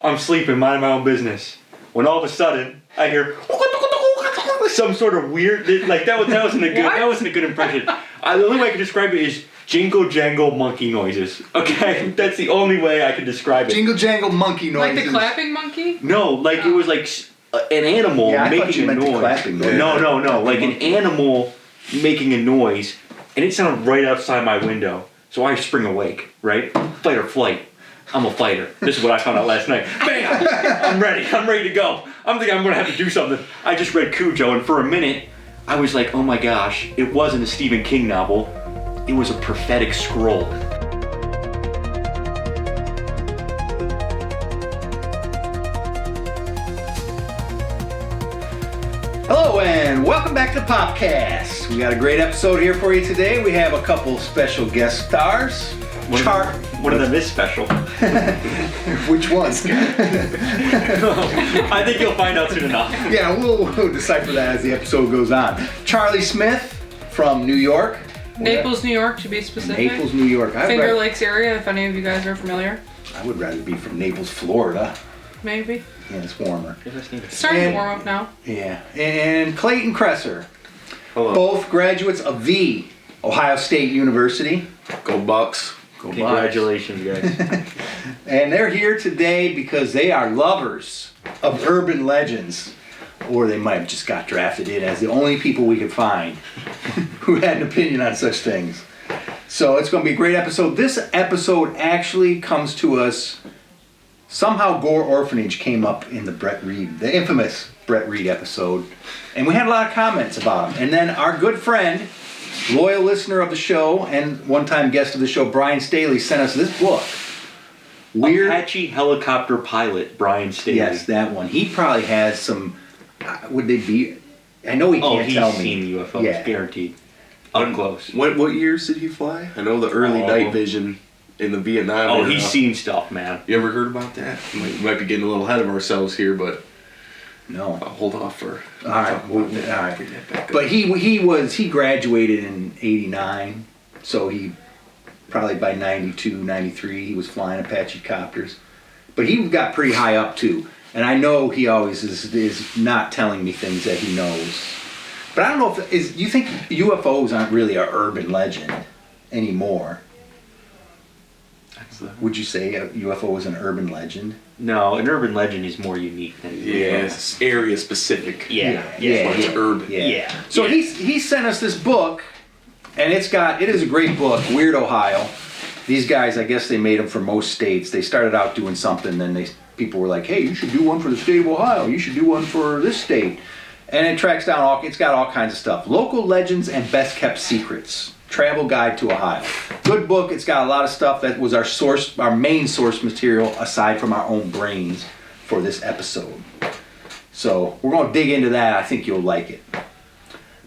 I'm sleeping, minding my own business. When all of a sudden, I hear some sort of weird, like that wasn't a good impression. The only way I can describe it is jingle jangle monkey noises. Okay, that's the only way I can describe it. Jingle jangle monkey noises. Like the clapping monkey? No, like it was like an animal making a noise. Clapping noise. No, like an animal making a noise, and it sounded right outside my window. So I spring awake, right? Fight or flight. I'm a fighter. This is what I found out last night. Bam! I'm ready to go. I'm thinking I'm gonna have to do something. I just read Cujo, and for a minute, I was like, oh my gosh, it wasn't a Stephen King novel. It was a prophetic scroll. Hello and welcome back to Popcast. We got a great episode here for you today. We have a couple special guest stars. One of them is special. Which ones? I think you'll find out soon enough. Yeah, we'll decipher that as the episode goes on. Charlie Smith from New York. Naples, New York, to be specific. Naples, New York. Finger Lakes area, if any of you guys are familiar. I would rather be from Naples, Florida. Maybe. Yeah, it's warmer. It's starting to warm up now. Yeah. And Clayton Kresser. Hello. Both graduates of the Ohio State University. Go Bucks. Go Congratulations, guys. And they're here today because they are lovers of urban legends. Or they might have just got drafted in as the only people we could find who had an opinion on such things. So it's going to be a great episode. This episode actually comes to us. Somehow Gore Orphanage came up in the infamous Brett Reed episode. And we had a lot of comments about him. And then our good friend, loyal listener of the show, and one-time guest of the show, Brian Staley, sent us this book. Apache helicopter pilot, Brian Staley. Yes, that one. He probably has some... would they be... I know he can't tell me. Oh, he's seen UFOs, guaranteed. Up close. What years did he fly? I know the early night vision in the Vietnam era. He's seen stuff, man. You ever heard about that? We might be getting a little ahead of ourselves here, but... No. I'll hold off for... All right. But he graduated in 89, so he probably by 92, 93 he was flying Apache copters. But he got pretty high up too. And I know he always is not telling me things that he knows. But I don't know if you think UFOs aren't really an urban legend anymore. Would you say a UFO is an urban legend? No, an urban legend is more unique than it's area specific. Yeah. It's urban. Yeah. So he sent us this book, and it is a great book, Weird Ohio. These guys, I guess they made them for most states. They started out doing something, then people were like, hey, you should do one for the state of Ohio. You should do one for this state. And it tracks down it's got all kinds of stuff. Local legends and best kept secrets. Travel Guide to Ohio. Good book. It's got a lot of stuff that was our main source material aside from our own brains for this episode. So we're going to dig into that. I think you'll like it.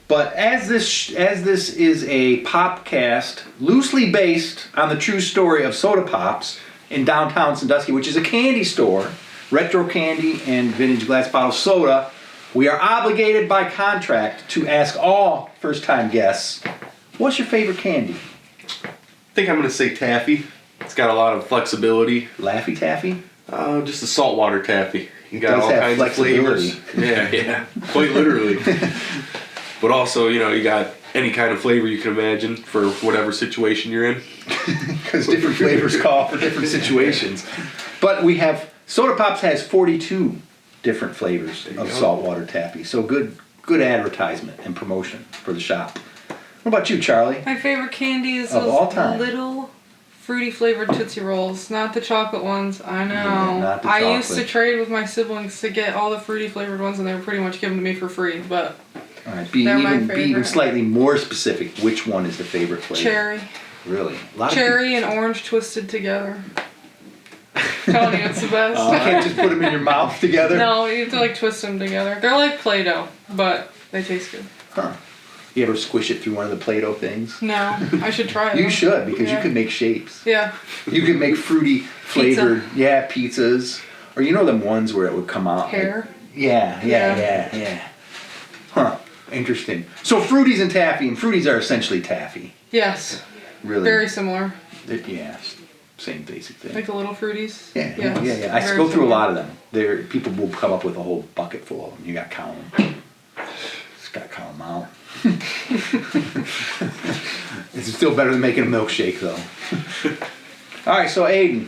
But as this is a popcast loosely based on the true story of Soda Pops in downtown Sandusky, which is a candy store, retro candy and vintage glass bottle soda, we are obligated by contract to ask all first-time guests, what's your favorite candy? I think I'm going to say taffy. It's got a lot of flexibility. Laffy Taffy? Just a saltwater taffy. You got all kinds of flavors. Yeah, quite literally. But also, you got any kind of flavor you can imagine for whatever situation you're in. Because different flavors call for different situations. But Soda Pops has 42 different flavors of saltwater taffy. So good advertisement and promotion for the shop. What about you, Charlie? My favorite candy is of all time. Little fruity flavored Tootsie Rolls, not the chocolate ones. I know. Yeah, not the chocolate. I used to trade with my siblings to get all the fruity flavored ones, and they were pretty much given to me for free. But all right, be even slightly more specific. Which one is the favorite flavor? Cherry. Really? Cherry and orange twisted together. Telling you, it's the best. You can't just put them in your mouth together? No, you have to twist them together. They're like Play-Doh, but they taste good. Huh. You ever squish it through one of the Play-Doh things? No, I should try it. You should, because you can make shapes. Yeah. You can make fruity flavored, pizzas. Or them ones where it would come out. Hair? Yeah. Huh. Interesting. So fruities and fruities are essentially taffy. Yes. Really? Very similar. Yeah. Same basic thing. Like the little fruities? Yeah. I very go through a similar. lot of them. People will come up with a whole bucket full of them. You got to count them. Just got to count them out. It's still better than making a milkshake, though. All right, so Aiden,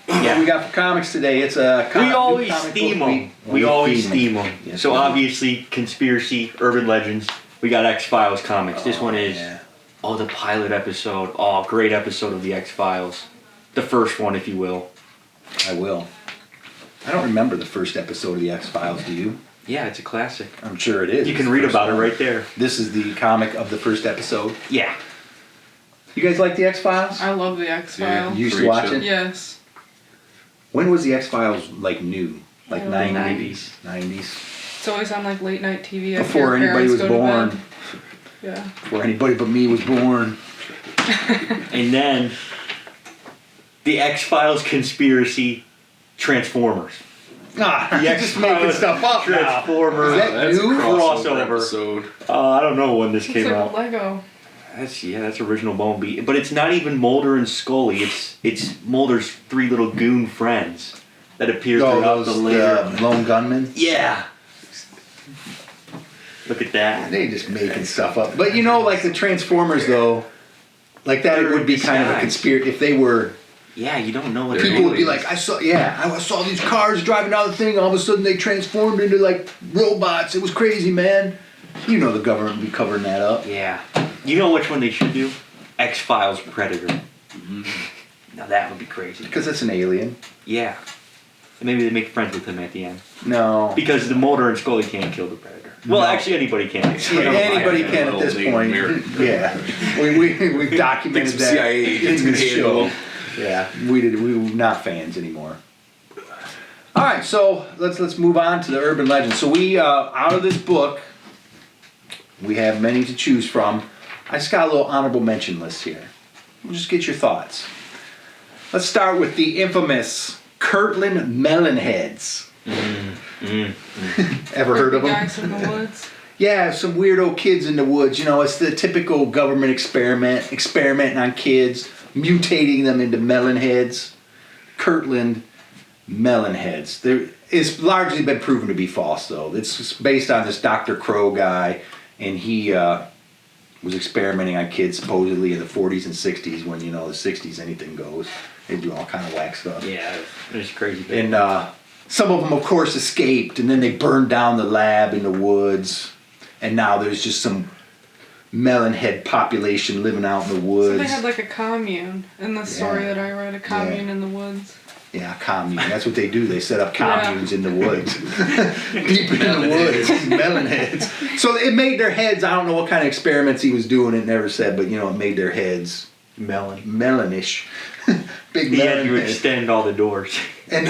what we got for comics today? It's a We always steam them. We always steam them. Yes, So we do. obviously, conspiracy, urban legends. We got X-Files comics. This one is, yeah. the pilot episode. Oh, great episode of the X-Files. The first one, if you will. I will. I don't remember the first episode of the X-Files, do you? Yeah, it's a classic. I'm sure it is. You can It's the read first about one. it right there. This is the comic of the first episode. Yeah. You guys like the X-Files? I love the X-Files. You used to Great watch show. it? Yes. When was the X-Files like new? Like Oh, 90s? 90s? It's always on like late night TV. after Before your anybody parents was go to born. bed. Yeah. Before anybody but me was born. And then, the X-Files conspiracy, Transformers. Ah, The you're just making stuff up now. Transformers. Is that That's new? a crossover Crossover. episode. I don't know when this It's came like out. a Lego. That's original Bone Beat. But it's not even Mulder and Scully. It's Mulder's three little goon friends that appear Oh, throughout the those later. lone gunmen? Yeah. Look at that. They just making stuff up. But you know, like the Transformers, though, like that They're would be in kind of a disguise. conspiracy. If they were, Yeah, you don't know what people would be like, I saw these cars driving down the thing. All of a sudden, they transformed into like robots. It was crazy, man. You know, the government would be covering that up. Yeah. You know which one they should do? X-Files Predator. Mm-hmm. Now that would be crazy. Because it's an alien. Yeah. And maybe they make friends with him at the end. No. Because the Mulder and Scully can't kill the Predator. Well, No. actually, anybody can. Yeah, anybody Yeah, can at little this Native point. American. Yeah, we've documented Think that some CIA agents in can the handle show. them. Yeah, we were not fans anymore. All right, so let's move on to the urban legends. So we out of this book, we have many to choose from. I just got a little honorable mention list here. We'll just get your thoughts. Let's start with the infamous Kirtland Melonheads. Ever heard of them? Guys in the woods. Yeah, some weirdo kids in the woods. You know, it's the typical government experimenting on kids, mutating them into melon heads. Kirtland melon heads. It's largely been proven to be false, though. It's based on this Dr. Crow guy, and he was experimenting on kids supposedly in the 40s and 60s when, you know, the 60s, anything goes. They do all kind of whack stuff. Yeah, it's crazy. And some of them, of course, escaped, and then they burned down the lab in the woods. And now there's just some melon head population living out in the So woods. they had like a commune in the story Yeah. that I read. A commune in the woods. Yeah, commune. That's what they do. They set up communes in the woods. Deep in the woods. Melon heads. So it made their heads, I don't know what kind of experiments he was doing, it never said, but you know, it made their heads melonish. Big He had melon to heads. extend all the doors. And,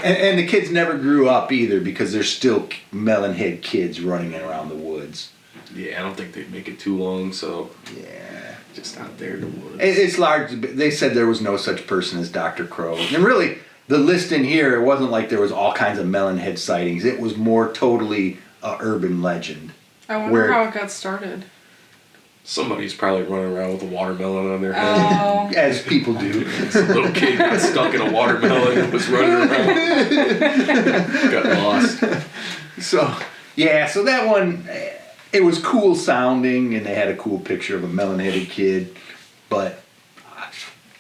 and the kids never grew up either because there's still melon head kids running around the woods. Yeah, I don't think they'd make it too long, so Yeah. just out there in the woods. It's large. They said there was no such person as Dr. Crow. And really, the list in here, it wasn't like there was all kinds of melon head sightings. It was more totally a urban legend. I wonder Where- how it got started. Somebody's probably running around with a watermelon on their head. Oh. As people do. Some little kid got stuck in a watermelon and was running around. Got lost. So, yeah, so that one, it was cool sounding, and they had a cool picture of a melon-headed kid, but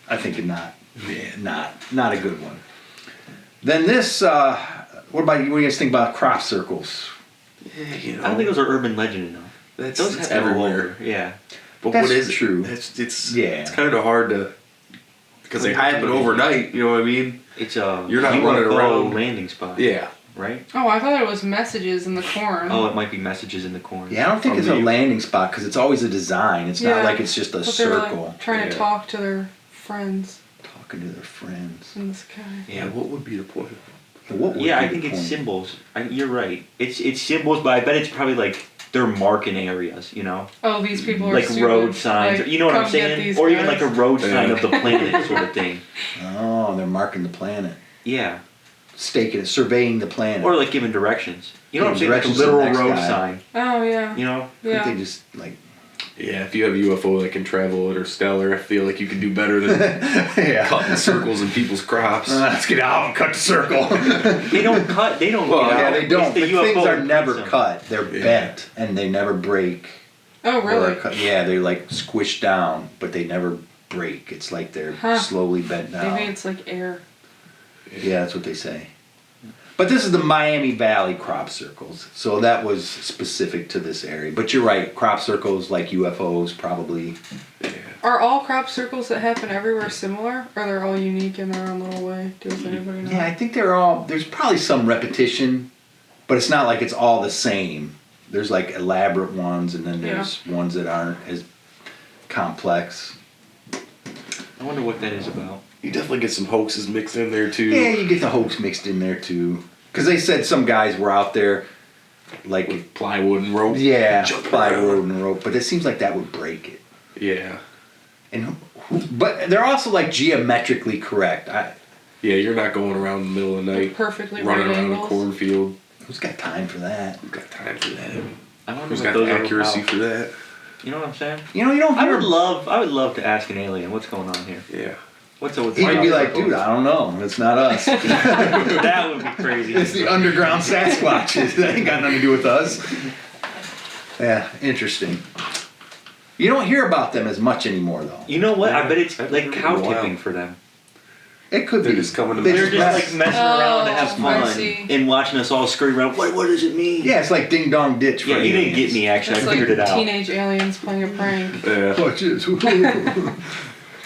I think not a good one. Then this, what do you guys think about crop circles? Yeah, you know, I don't think those are urban legend enough. that's Those it's have to go everywhere. over. Yeah. But That's what is true. It's Yeah. It's kind of hard to because they happen overnight. You know what I mean? It's a You're not UFO running around. landing spot. Yeah. Right? Oh, I thought it was messages in the corn. Oh, it might be messages in the corn. Yeah, I don't think From it's a the- landing spot because it's always a design. It's not Yeah, like it's just a but they were circle. like trying to Yeah. talk to their friends Talking to their friends. in the sky. Yeah. What would be the point? Well, what would Yeah, be I the think it's point? symbols. You're right. It's symbols, but I bet it's probably like they're marking areas, you know? Oh, these people are Like stupid. road signs. Like, you know what I'm come get saying? these Or even guys. like a road sign Yeah. of the planet sort of thing. Oh, they're marking the planet. Yeah. Staking it, surveying the planet. Or like giving directions. You know what I'm saying? Giving Like a directions to the literal next road guy. sign. Oh yeah. You know? I think Yeah. they just like Yeah, if you have a UFO that can travel interstellar, I feel like you can do better than Yeah. cutting circles in people's crops. Let's get out and cut the circle. They don't cut. They don't. Well, get Yeah, out. they don't. It's The UFO things are that never cuts them. cut. They're bent and they never break. Oh, really? Yeah, they're like squished down, but they never break. It's like they're slowly bent down. Maybe it's like air. Yeah, that's what they say. But this is the Miami Valley crop circles, so that was specific to this area. But you're right, crop circles like UFOs probably. Are all crop circles that happen everywhere similar, or they're all unique in their own little way? Does anybody know? Yeah, I think they're all. There's probably some repetition, but it's not like it's all the same. There's like elaborate ones, and then there's ones that aren't as complex. I wonder what that is about. You definitely get some hoaxes mixed in there too. Yeah, you get the hoax mixed in there too. Because they said some guys were out there, like, With plywood and rope. yeah, jumping plywood around. and rope. But it seems like that would break it. Yeah. And but they're also like geometrically correct. Yeah, you're not going around in the middle of the night Perfectly running right around a angles. cornfield. Who's got time for that? Who's got time for that? I wonder Who's what got those the are accuracy about. for that? You know what I'm saying? You know, you don't I hear. would love to ask an alien what's going on here. Yeah. What's up with He'd be like, crop dude, I don't know. It's not us. circles?" That would be crazy. It's the underground Sasquatches. That ain't got nothing to do with us. Yeah, interesting. You don't hear about them as much anymore, though. You know what? I bet it's I've like heard cow in a while. tipping for them. It could They're be. just coming to They They're just mess. like messing around to have Oh, I fun see. and watching us all scurry around. What does it mean? Yeah, it's like ding dong ditch for Yeah, you didn't aliens. get me actually. It's I like figured it out. teenage aliens playing a prank. Yeah. Watch this.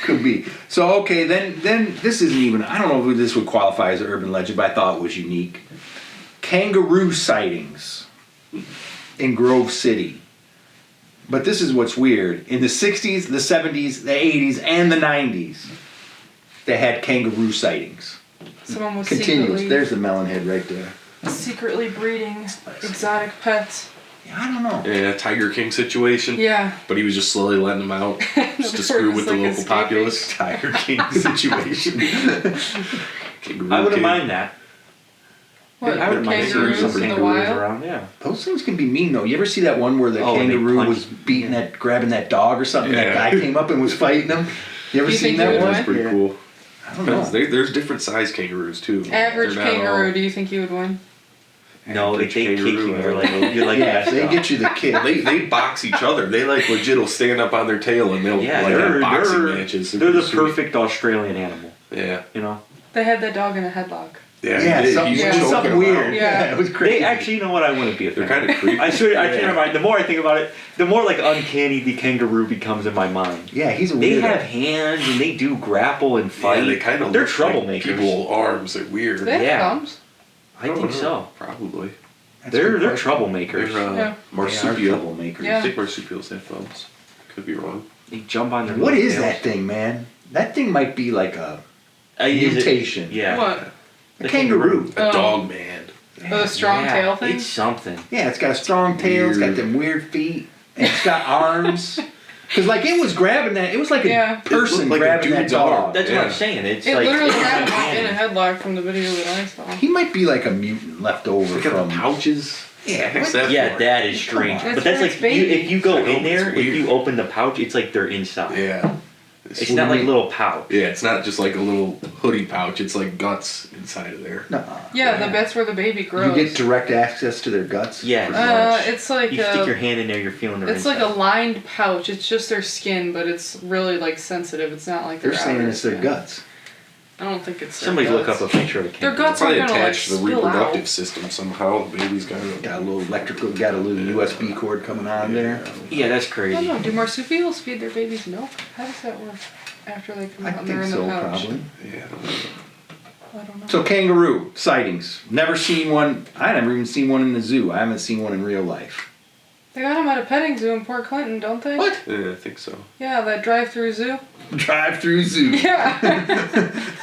Could be. So okay, then this isn't even. I don't know if this would qualify as an urban legend, but I thought it was unique. Kangaroo sightings in Grove City. But this is what's weird. In the 60s, the 70s, the 80s, and the 90s, they had kangaroo sightings. Someone was Continuous. There's the melon head right there. secretly breeding exotic pets. Yeah, I don't know. Yeah, Tiger King situation. Yeah. But he was just slowly letting them out just to screw with the Like local escaping. populace. Tiger King situation. Kangaroo I wouldn't King. mind that. What, I wouldn't mind seeing kangaroos some in the kangaroos wild? around. Yeah. Those things can be mean though. You ever see that one where the Oh, and they kangaroo punch- was beating grabbing that dog or something? Yeah. That guy came up and was fighting him. You ever Do you seen think you that would one? win? Pretty Yeah. cool. I don't know. There's different size kangaroos too. Average They're not kangaroo, all- do you think you would win? No, if Average they kick kangaroo, you, I you're don't like, know. you're like Yeah, messed they up. get you the kick. They box each other. They like legit will stand up on their tail and they'll Yeah, like have they're boxing matches. they're the pretty sweet. perfect Australian animal. Yeah. You know. They had that dog in a headlock. Yeah, he did. something, He's yeah. choking something them weird. out. Yeah. It was crazy. They actually, you know what? I wouldn't be a They're fan. kind of creepy. I should. I Yeah. change my mind. The more I think about it, the more like uncanny the kangaroo becomes in my mind. Yeah, he's a They weirdo. have hands and they do grapple and fight. Yeah, they kind of They're look like troublemakers. people arms. They're weird. They have Yeah. thumbs. I think so. Probably. That's a They're good question. troublemakers. They're Yeah. They are marsupial. troublemakers. Yeah. I think marsupials have thumbs. Could be wrong. They jump on their. What little is tails. that thing, man? That thing might be like a Is it- mutation. Yeah. What? A kangaroo. A Oh. dog man. The strong Yeah, tail thing? It's something. Yeah, it's got a strong tail. It's got Weird. them weird feet. And it's got arms. Because like it was grabbing that. It was like a Yeah. person It looked like a grabbing that dude's dog. arm. That's Yeah. what I'm saying. It's It like literally it's had him uncanny. in a headlock from the video that I saw. He might be like a mutant left over Look at the from. pouches. Yeah, What's what? that Yeah, for? that is strange. Come on. But That's that's for like its baby. if you go I know, in there, it's if weird. you open the pouch, it's like they're inside. Yeah. It's not like a little pouch. Yeah, it's not just like a little hoodie pouch. It's like guts inside of there. Nuh-uh. Yeah, that's where the baby grows. You get direct access to their guts. Yeah. It's like You stick your hand in there, you're feeling the it's like a lined pouch. It's just their skin, but it's really like sensitive. It's not like They're their saying outer it's their skin. guts. I don't think it's their Somebody look guts. up a picture of a Their kangaroo. guts are Probably gonna like attached to the spill reproductive out. system somehow. The baby's got a Got a little electrical, got a little USB cord coming on there. Yeah, that's I crazy. don't know. Do marsupials feed their babies milk? How does that work after they come I out and they're think in so, the pouch? probably. Yeah. I don't know. So kangaroo sightings. Never seen one. I never even seen one in the zoo. I haven't seen one in real life. They got them at a petting zoo in Port Clinton, don't they? What? Yeah, I think so. Yeah, that drive-through zoo. Drive-through zoo. Yeah.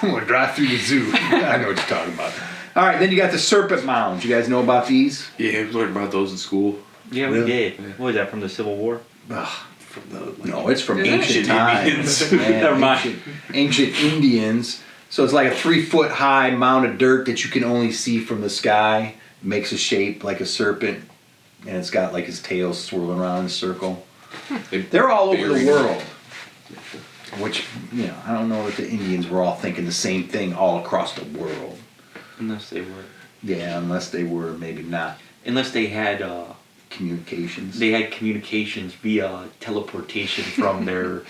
I'm gonna drive through the zoo. I know what you're talking about. All right, then you got the serpent mounds. You guys know about these? Yeah, we learned about those in school. Yeah, we Really? did. What was that from the Civil War? Ugh. From the like, No, it's from Is it? ancient Ancient times. Indians. Man, Never mind. Ancient Indians. So it's like a 3-foot high mound of dirt that you can only see from the sky. Makes a shape like a serpent, and it's got like his tail swirling around in a circle. They're all over the world. Which, I don't know if the Indians were all thinking the same thing all across the world. Unless they were. Yeah, unless they were, maybe not. Unless they had communications. They had communications via teleportation from their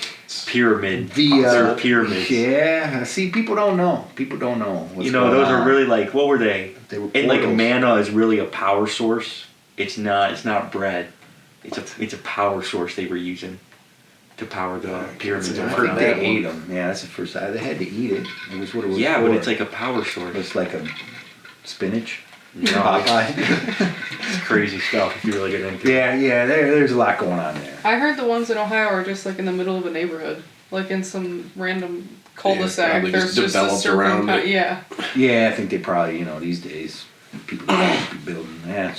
pyramid. Their pyramids. Yeah, see, people don't know. People don't know what's going those on. are really like, what were they? They were and like portals. mana is really a power source. It's not bread. It's a power source they were using to power the pyramids. I think they ate them. Yeah, that's the first time. They had to eat it. It was what it was Yeah, for. but it's like a power source. It's like a spinach. No, it's crazy stuff if you really get into it. Yeah, there's a lot going on there. I heard the ones in Ohio are just like in the middle of a neighborhood, like in some random cul-de-sac. probably There's just a developed serpent around it. Yeah. Yeah, I think they probably, these days, people be building. Yeah,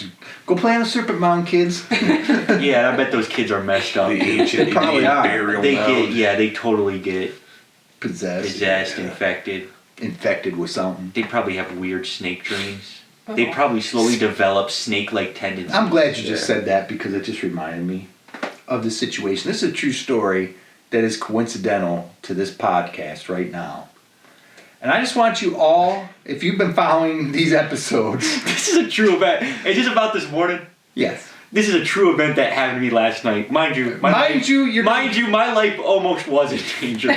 go play on the Serpent Mound, kids. Yeah, I bet those kids are messed up. The ancient They probably Indian are. burial They mound. they totally get Possessed. infected. Infected with something. They probably have weird snake dreams. Oh. They probably slowly develop snake-like tendencies. I'm glad you just said that because it just reminded me of the situation. This is a true story that is coincidental to this podcast right now. And I just want you all, if you've been following these episodes. This is a true event. Is this about this morning? Yes. This is a true event that happened to me last night. Mind you, my life almost was in danger.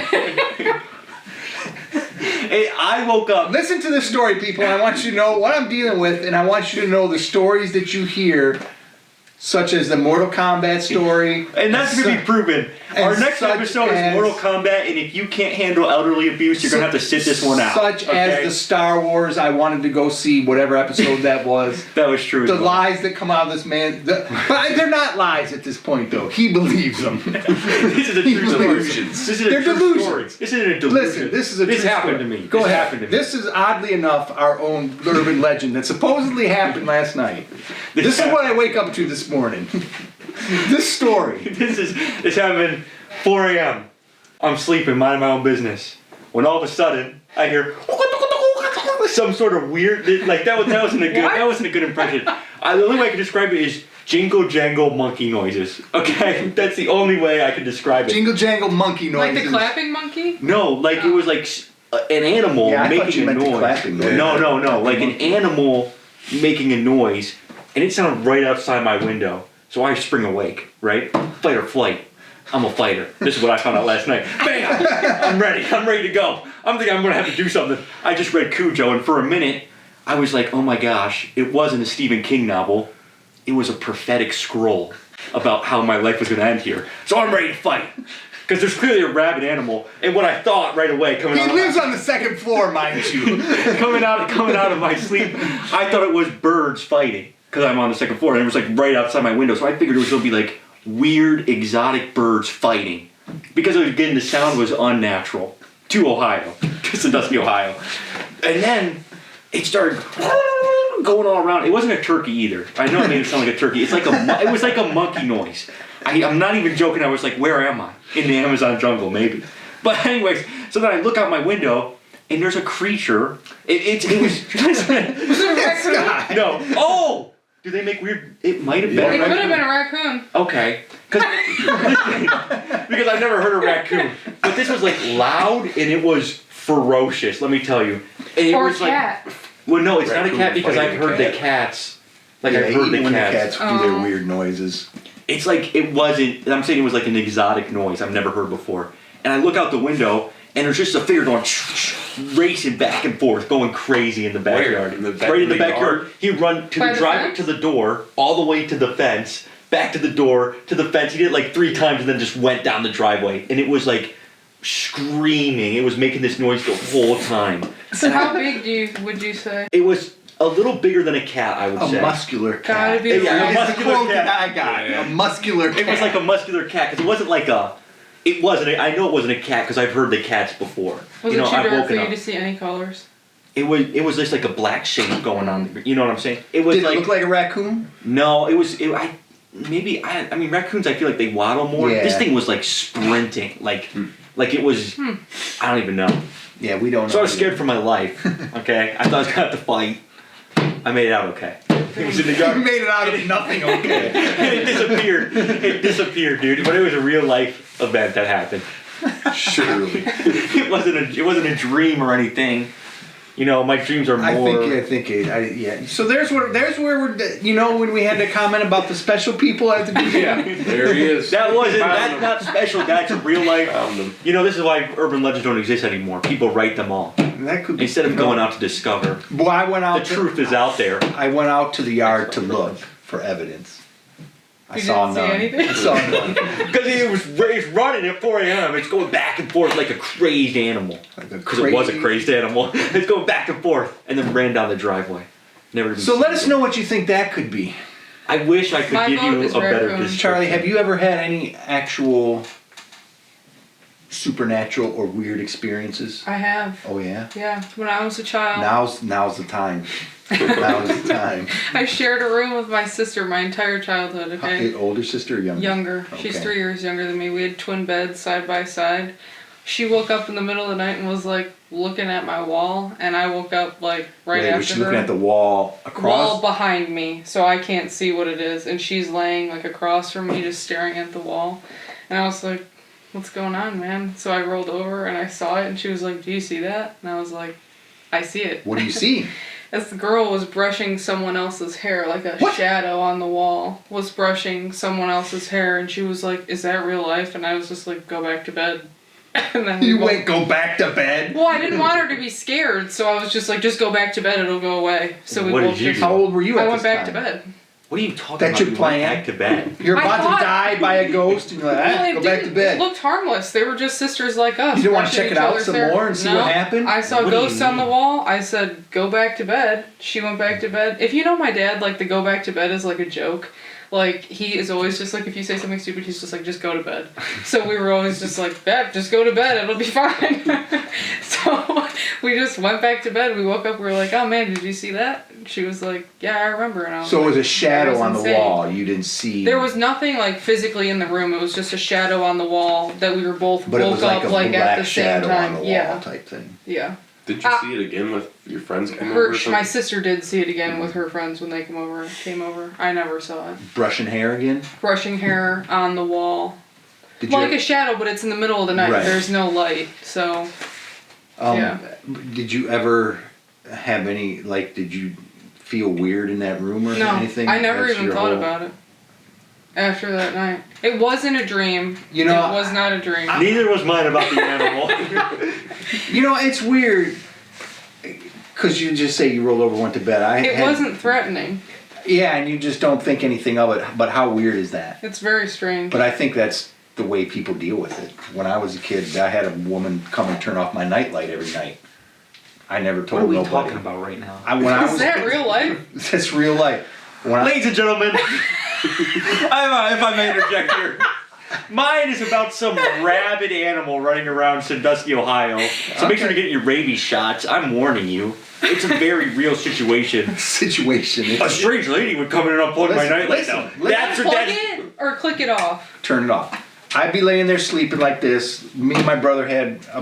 I woke up. Listen to this story, people. I want you to know what I'm dealing with, and I want you to know the stories that you hear, such as the Mortal Kombat story. And that's going to be proven. Our next such episode is as- Mortal Kombat, and if you can't handle elderly abuse, you're going to have to sit this one out. Such as the Star Wars, I wanted to go see whatever episode that was. That was true. The lies that come out of this man. But they're not lies at this point, though. He believes them. This is a He true believes story. them. This is a They're true delusions. story. This isn't a delusion. Listen, this is a true This happened story. to me. Go This ahead. happened to me. This is oddly enough our own urban legend that supposedly happened last night. This is what I wake up to this morning. This story. This happened 4 a.m. I'm sleeping, minding my own business. When all of a sudden I hear some sort of weird, like that wasn't a good impression. The only way I can describe it is jingle jangle monkey noises. Okay, that's the only way I can describe it. Jingle jangle monkey noises. Like the clapping monkey? No, like it was like an animal Yeah, I thought making you a meant the noise. clapping noise. No, like an animal making a noise, and it sounded right outside my window. So I spring awake, right? Fight or flight. I'm a fighter. This is what I found out last night. Bam! I'm ready to go. I'm thinking I'm gonna have to do something. I just read Cujo, and for a minute, I was like, oh my gosh, it wasn't a Stephen King novel. It was a prophetic scroll about how my life was gonna end here. So I'm ready to fight. Because there's clearly a rabid animal, and what I thought right away coming He out lives on the second floor, mind you. coming out of my sleep, I thought it was birds fighting. Because I'm on the second floor, and it was like right outside my window, so I figured it was gonna be like weird exotic birds fighting. Because again, the sound was unnatural to Ohio, to Sandusky, Ohio. And then it started going all around. It wasn't a turkey either. I know it made it sound like a turkey. It was like a monkey noise. I'm not even joking. I was like, where am I? In the Amazon jungle, maybe. But anyways, so then I look out my window, and there's a creature. It was. Was it a raccoon? No. Oh! Do they make weird? It might have been. It a could have raccoon. been a raccoon. Okay. Because I've never heard a raccoon. But this was like loud and it was ferocious, let me tell you. And it Or a was cat. like. Well, no, it's not a Raccoon cat because fighting I've a heard cat. the cats. Like Yeah, I've heard even when the the cats. cats do their weird noises. It's like it wasn't. I'm saying it was like an exotic noise I've never heard before. And I look out the window and there's just a figure going racing back and forth, going crazy in the backyard. In the right in the backyard. He run to By the the drive fence? to the door, all the way to the fence, back to the door, to the fence. He did it like 3 times and then just went down the driveway. And it was like screaming. It was making this noise the whole time. So how big would you say? It was a little bigger than a cat, I would A say. muscular cat. Gotta be Yeah, a a raccoon. It's the muscular quote cat. that I got. Yeah. A muscular cat. It was like a muscular cat because it wasn't like a. It wasn't. I know it wasn't a cat because I've heard the cats before. Was you know, it too I've dark for woken you up. to see any colors? It was just like a black shape going on. You know what I'm saying? It was Did like it look like a raccoon? no. It was. I mean raccoons. I feel like they waddle more. Yeah. This thing was like sprinting. Like it was. I don't even know. Yeah, we don't know. So I was scared for my life. Okay, I thought I was gonna have to fight. I made it out okay. It was in the yard. You made it out of nothing, okay. And it disappeared. It disappeared, dude. But it was a real life event that happened. Surely. It wasn't a dream or anything. You know, my dreams are more. Yeah. So there's where we're, when we had to comment about the special people at the beginning. Yeah, there he is. That's not special. That's real life. Found him. You know, this is why urban legends don't exist anymore. People write them all That could be, instead of going out to discover. Well, I went out. The truth is out there. I went out to the yard to look for evidence. I saw none. Anything? I saw none. Because it's running at 4 a.m. It's going back and forth like a crazed animal. Because it was a crazed animal. It's going back and forth and then ran down the driveway. Never even So let us know what you think that could be. I wish I could give you a better description. Charlie, have you ever had any actual supernatural or weird experiences? I have. Oh yeah? Yeah, when I was a child. Now's the time. Now's the time. I shared a room with my sister my entire childhood, okay? Older sister or younger? Younger. Okay. She's 3 years younger than me. We had twin beds side by side. She woke up in the middle of the night and was like looking at my wall, and I woke up like right after was she her. looking at the wall across? Wall behind me, so I can't see what it is, and she's laying like across from me, just staring at the wall. And I was like, "What's going on, man?" So I rolled over and I saw it, and she was like, "Do you see that?" And I was like, "I see it." What do you see? As the girl was brushing someone else's hair, like a shadow on the wall was brushing someone else's hair, and she was like, "Is that real life?" And I was just like, "Go back to bed." And then go back to bed? Well, I didn't want her to be scared, so I was just like, "Just go back to bed, it'll go away." So we What both did you just- do? How old were you at I this went back time? to bed. What are you talking That's about? your You plan? went back to bed. You're I about thought- to die by a ghost, and you're like, Well, go back to bed. It looked harmless. They were just sisters like us. You didn't want to brushing check it each out other's some hair. more and see No. what happened? I saw What do you ghosts on the mean? wall. I said, "Go back to bed." She went back to bed. If you know my dad, like the go back to bed is like a joke. Like he is always just like, if you say something stupid, he's just like, "Just go to bed." So we were always just like, "Beb, just go to bed. It'll be fine." So we just went back to bed. We woke up. We were like, "Oh man, did you see that?" She was like, "Yeah, I remember." And I was So it was like, a shadow "That was on the insane." wall. You didn't see. There was nothing like physically in the room. It was just a shadow on the wall that we were both But it woke was like up a like black at the same shadow time. on the wall Yeah, type thing. yeah. Did you see it again with your friends coming over? Her, or something? my sister did see it again with her friends when they came over. I never saw it. Brushing hair again? Brushing hair on the wall, Did like a shadow, but it's in the middle of the night. Right. There's no light, so yeah. Did you ever have any, like, did you feel weird in that room or No, anything? I never That's even your thought whole- about it. After that night, it wasn't a dream. You know, it was not a dream. Neither was mine about the animal. You know, it's weird. Because you just say you rolled over, went to bed. It wasn't threatening. Yeah, and you just don't think anything of it. But how weird is that? It's very strange. But I think that's the way people deal with it. When I was a kid, I had a woman come and turn off my nightlight every night. I never What told are we nobody. talking about right now? Is that real life? That's real life. Ladies and gentlemen, if I may interject here, mine is about some rabid animal running around Sandusky, Ohio. So make sure to get your rabies shots. I'm warning you. It's a very real situation. Situation. A strange lady would come in and unplug my nightlight listen, now. listen. Plug it or click it off. Turn it off. I'd be laying there sleeping like this. Me and my brother had a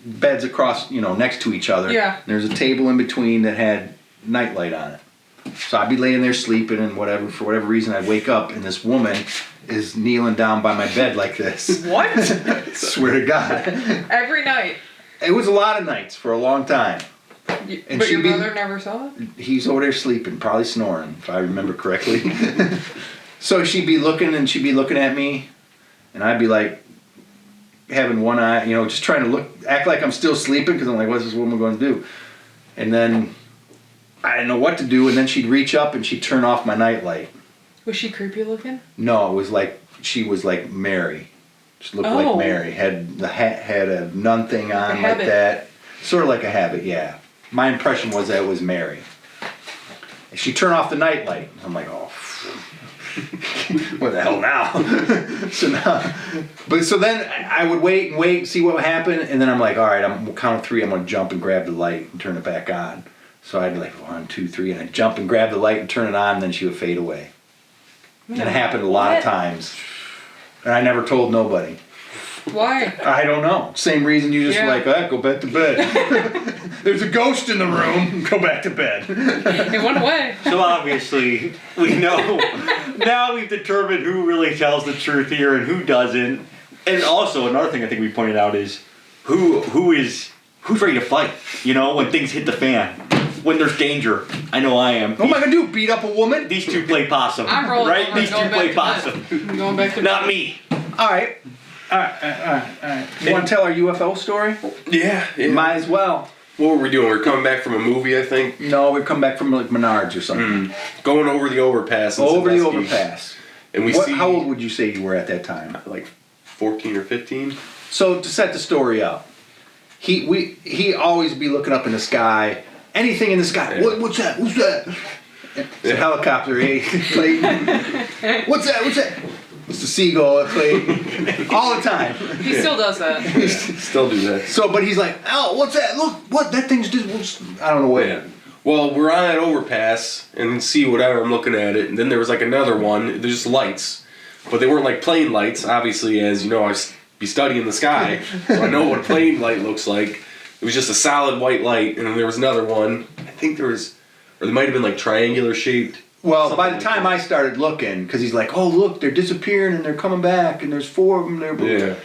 beds across, next to each other. Yeah. There's a table in between that had nightlight on it. So I'd be laying there sleeping and whatever, for whatever reason I'd wake up and this woman is kneeling down by my bed like this. What? Swear to God. Every night. It was a lot of nights for a long time. And But your she'd be- brother never saw it? He's over there sleeping, probably snoring, if I remember correctly. So she'd be looking at me, and I'd be like, having one eye, just trying to act like I'm still sleeping, because I'm like, what's this woman going to do? And then I didn't know what to do, and then she'd reach up and she'd turn off my nightlight. Was she creepy looking? No, it was like, she was like Mary. She looked Oh. like Mary. Had a nun thing on A like habit. that. Sort of like a habit, yeah. My impression was that it was Mary. And she turned off the nightlight. I'm like, oh, what the hell now? So then I would wait, see what would happen, and then I'm like, all right, I'm count of 3, I'm gonna jump and grab the light and turn it back on. So I'd be like 1, 2, 3, and I'd jump and grab the light and turn it on, and then she would fade away. And it happened a lot of times. And I never told nobody. Why? I don't know. Same reason you just like, go back to bed. There's a ghost in the room. Go back to bed. It went away. So obviously, we know. Now we've determined who really tells the truth here and who doesn't. And also, another thing I think we pointed out is who's ready to fight? You know, when things hit the fan. When there's danger. I know I am. What am I going to do? Beat up a woman? These two play possum. I'm rolling. Right? These two play possum. I'm going back to bed. Not me. All right. You want to tell our UFO story? Yeah. Might as well. What were we doing? We were coming back from a movie, I think. No, we've come back from like Menards or something. Going over the overpass. Over the overpass. And we see. How old would you say you were at that time? Like 14 or 15. So to set the story up, he always be looking up in the sky. Anything in the sky. Yeah. What's that? What's that? It's a helicopter. Clayton. What's that? What's that? It's the seagull. Clayton. All the time. He still does that. Still do that. So, but he's like, oh, what's that? Look, what? That thing's just. I don't know what. Yeah. Well, we're on that overpass and see whatever. I'm looking at it, and then there was like another one. There's just lights, but they weren't like plane lights. Obviously, as you know, I be studying the sky, so I know what a plane light looks like. It was just a solid white light, and then there was another one. I think there was, or they might have been like triangular shaped. Well, by the time I started looking, because he's like, oh, look, they're disappearing and they're coming back, and there's 4 of them there. Yeah.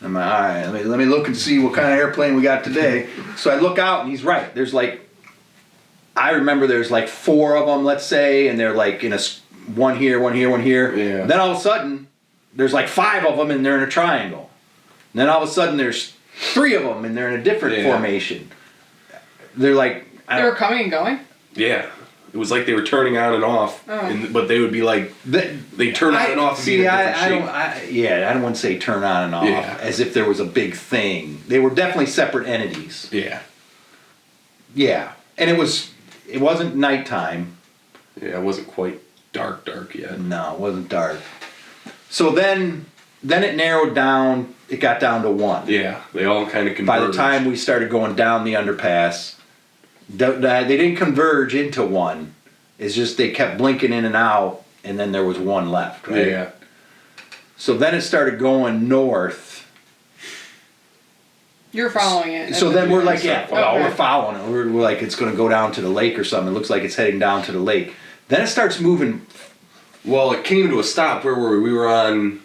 I'm like, all right, let me look and see what kind of airplane we got today. So I look out, and he's right. There's like, I remember there's like 4 of them, let's say, and they're like in a one here, one here, one here. Yeah. Then all of a sudden, there's like 5 of them, and they're in a triangle. And then all of a sudden, there's 3 of them, and they're in a different formation. They're like... They were coming and going? Yeah. It was like they were turning on and off, but they would be like... They turn on and off and be in a different shape. I don't want to say turn on and off, as if there was a big thing. They were definitely separate entities. Yeah. Yeah. And it wasn't nighttime. Yeah, it wasn't quite dark yet. No, it wasn't dark. So then it narrowed down. It got down to 1. Yeah, they all kind of converged. By the time we started going down the underpass, they didn't converge into 1. It's just they kept blinking in and out, and then there was 1 left, right? Yeah. So then it started going north. You're following it. So then we're like, we're following it. We're like, it's going to go down to the lake or something. It looks like it's heading down to the lake. Then it starts moving. Well, it came to a stop. Where were we? We were on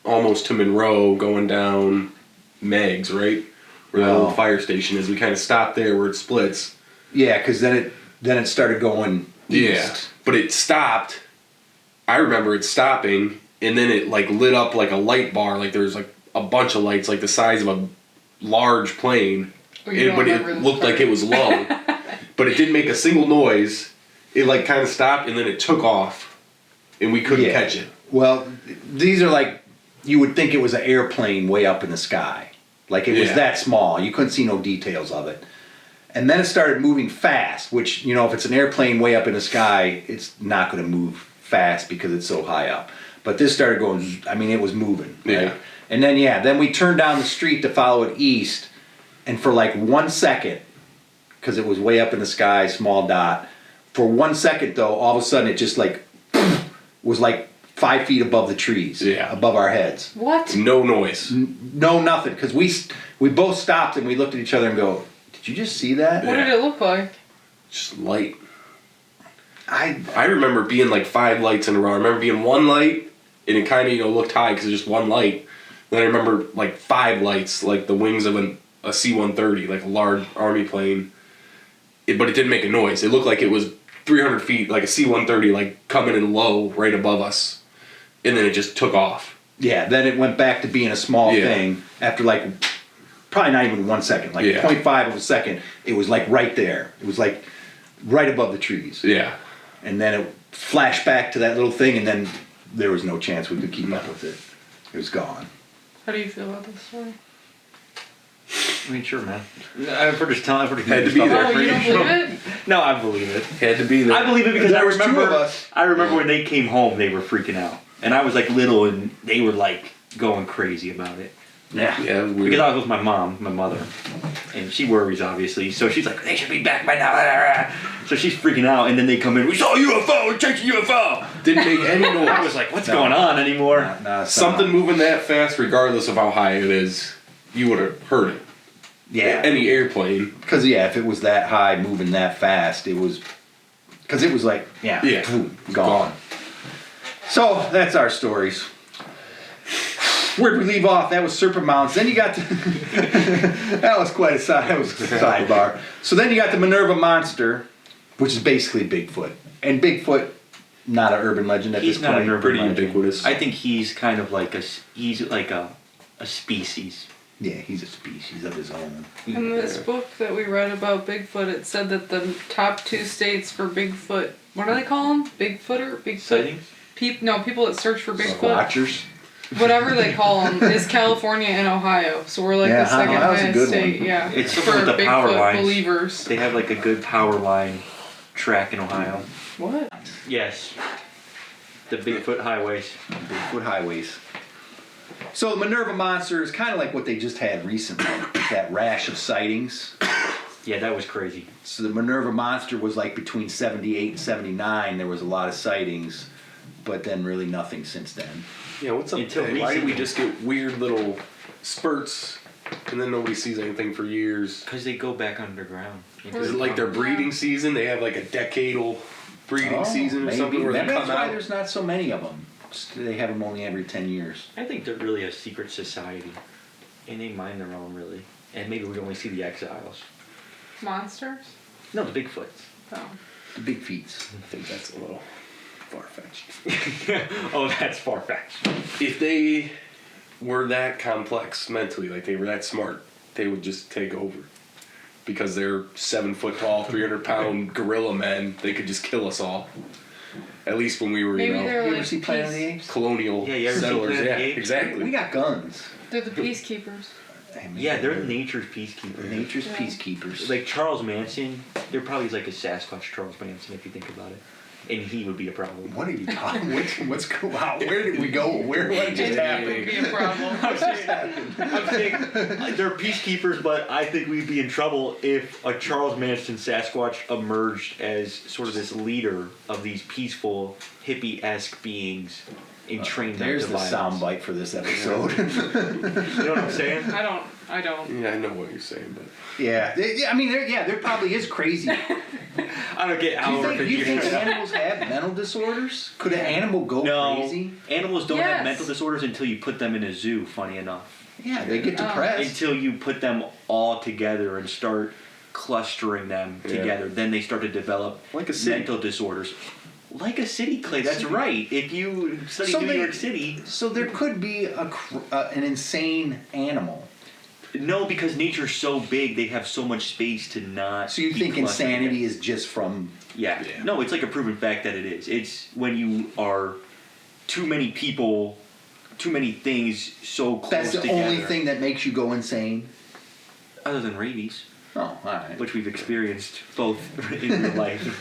almost to Monroe, going down Meg's, right? Where that old fire station is. We kind of stopped there where it splits. Yeah, because then it started going east. Yeah, but it stopped. I remember it stopping, and then it like lit up like a light bar. Like there was like a bunch of lights, like the size of a large plane. But it looked like it was low. But it didn't make a single noise. It like kind of stopped, and then it took off, and we couldn't catch it. Well, these are like, you would think it was an airplane way up in the sky. Like it was that small. You couldn't see no details of it. And then it started moving fast, which, you know, if it's an airplane way up in the sky, it's not going to move fast because it's so high up. But this started going, I mean, it was moving. Right? Yeah. And then we turned down the street to follow it east. And for like 1 second, because it was way up in the sky, small dot. For 1 second, though, all of a sudden it just like was like 5 feet above the trees, above our heads. What? No noise. No, nothing. Because we both stopped and we looked at each other and go, did you just see that? What did it look like? Just light. I remember being like 5 lights in a row. I remember being 1 light, and it kind of looked high because it's just 1 light. Then I remember like 5 lights, like the wings of a C-130, like a large army plane. But it didn't make a noise. It looked like it was 300 feet, like a C-130, like coming in low right above us. And then it just took off. Yeah, then it went back to being a small thing after like, probably not even 1 second, like 0.5 of a second. It was like right there. It was like right above the trees. Yeah. And then it flashed back to that little thing, and then there was no chance we could keep up with it. It was gone. How do you feel about this story? I mean, sure, man. I've heard this time. I've heard Had to be there. Oh, you don't believe it? No, I believe it. Had to be there. I believe it because There I was remember. 2 of us. I remember when they came home, they were freaking out, and I was like little, and they were like going crazy about it. Yeah. Yeah, it was weird. Because I was with my mother, and she worries obviously. So she's like, they should be back by now. So she's freaking out, and then they come in. We saw a UFO. We're chasing UFO. Didn't make any noise. I was like, what's going on anymore? Something moving that fast, regardless of how high it is, you would have heard it. Yeah. Any airplane. Because if it was that high, moving that fast, it was. Because it was like, boom, gone. So that's our stories. Where'd we leave off? That was Serpent Mounds. Then you got that was quite a sidebar. So then you got the Minerva Monster, which is basically Bigfoot. And Bigfoot, not an urban legend at this point. He's not an urban Pretty legend. ubiquitous. I think he's kind of like a species. Yeah, he's a species of his own. In this book that we read about Bigfoot, it said that the top 2 states for Bigfoot, what do they call them? Bigfoot? Sightings? People that search for Bigfoot. Watchers. Whatever they call them is California and Ohio. So we're like the second that was a highest good state. one. Yeah, It's for something with the power Bigfoot lines. believers. They have like a good power line track in Ohio. What? Yes. The Bigfoot highways. Bigfoot highways. So the Minerva Monster is kind of like what they just had recently, that rash of sightings. Yeah, that was crazy. So the Minerva Monster was like between 78 and 79. There was a lot of sightings, but then really nothing since then. Yeah, what's up Until with that? Why do we recently. just get weird little spurts and then nobody sees anything for years? Because they go back underground. Is it like their breeding season? They have like a decadal breeding season or something where they Maybe come that's why out? there's not so many of them. They have them only every 10 years. I think they're really a secret society. And they mind their own, really. And maybe we only see the exiles. Monsters? No, the Bigfoots. Oh. The big feets. I think that's a little far-fetched. Oh, that's far-fetched. If they were that complex mentally, like they were that smart, they would just take over. Because they're 7 foot tall, 300-pound gorilla men, they could just kill us all. At least when we were, Maybe You they're ever like see Planet of the peace. Apes? colonial Yeah, you ever seen settlers. Planet Yeah, of the Apes? exactly. We got guns. They're the peacekeepers. I mean, Yeah, they're nature's peacekeepers. nature's Yeah. peacekeepers. Like Charles Manson, there probably is like a Sasquatch Charles Manson if you think about it. And he would be a problem. What are you talking? What's going on? Where did we go? What just It happened? would be a problem. I'm saying they're peacekeepers, but I think we'd be in trouble if a Charles Manson Sasquatch emerged as sort of this leader of these peaceful, hippie-esque beings and trained them There's to the violence. soundbite for this episode. You know what I'm saying? I don't. Yeah, I know what you're saying, but yeah, I mean, there probably is crazy. I don't get how Do you think animals have mental disorders? Could an animal go crazy? Animals don't Yes. have mental disorders until you put them in a zoo, funny enough. Yeah, they get depressed. Until you put them all together and start clustering them Yeah. together. Then they start to develop Like a city. mental disorders. Like a city, Clay, that's right. If you study New York City... So there could be an insane animal. No, because nature's so big, they have so much space to not... So you keep think clustering insanity it. is just from... Yeah. Yeah. No, it's like a proven fact that it is. It's when you are too many people, too many things so close That's the together. only thing that makes you go insane? Other than rabies, Oh, all right. which we've experienced both in real life.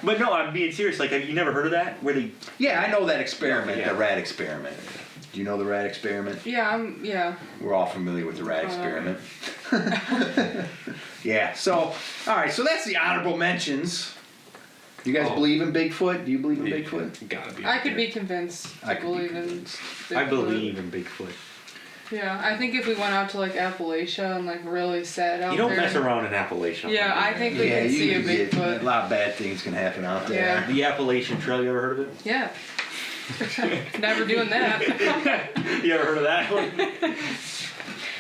But no, I'm being serious. Like, have you never heard of that? Where they... Yeah, I know that experiment, Yeah. the rat experiment. Do you know the rat experiment? Yeah. We're all familiar with the rat experiment. Yeah, so, all right, so that's the honorable mentions. You guys believe in Bigfoot? Do you believe in Bigfoot? gotta be. I could be convinced I to could be believe in convinced. I Bigfoot. believe in Bigfoot. Yeah, I think if we went out to like Appalachia and like really sat out You don't there. mess around in Appalachia. Yeah, I think we Yeah, could see a can get- Bigfoot. a lot of bad things can happen out there. Yeah. The Appalachian Trail, you ever heard of it? Yeah. Never doing that. You ever heard of that one?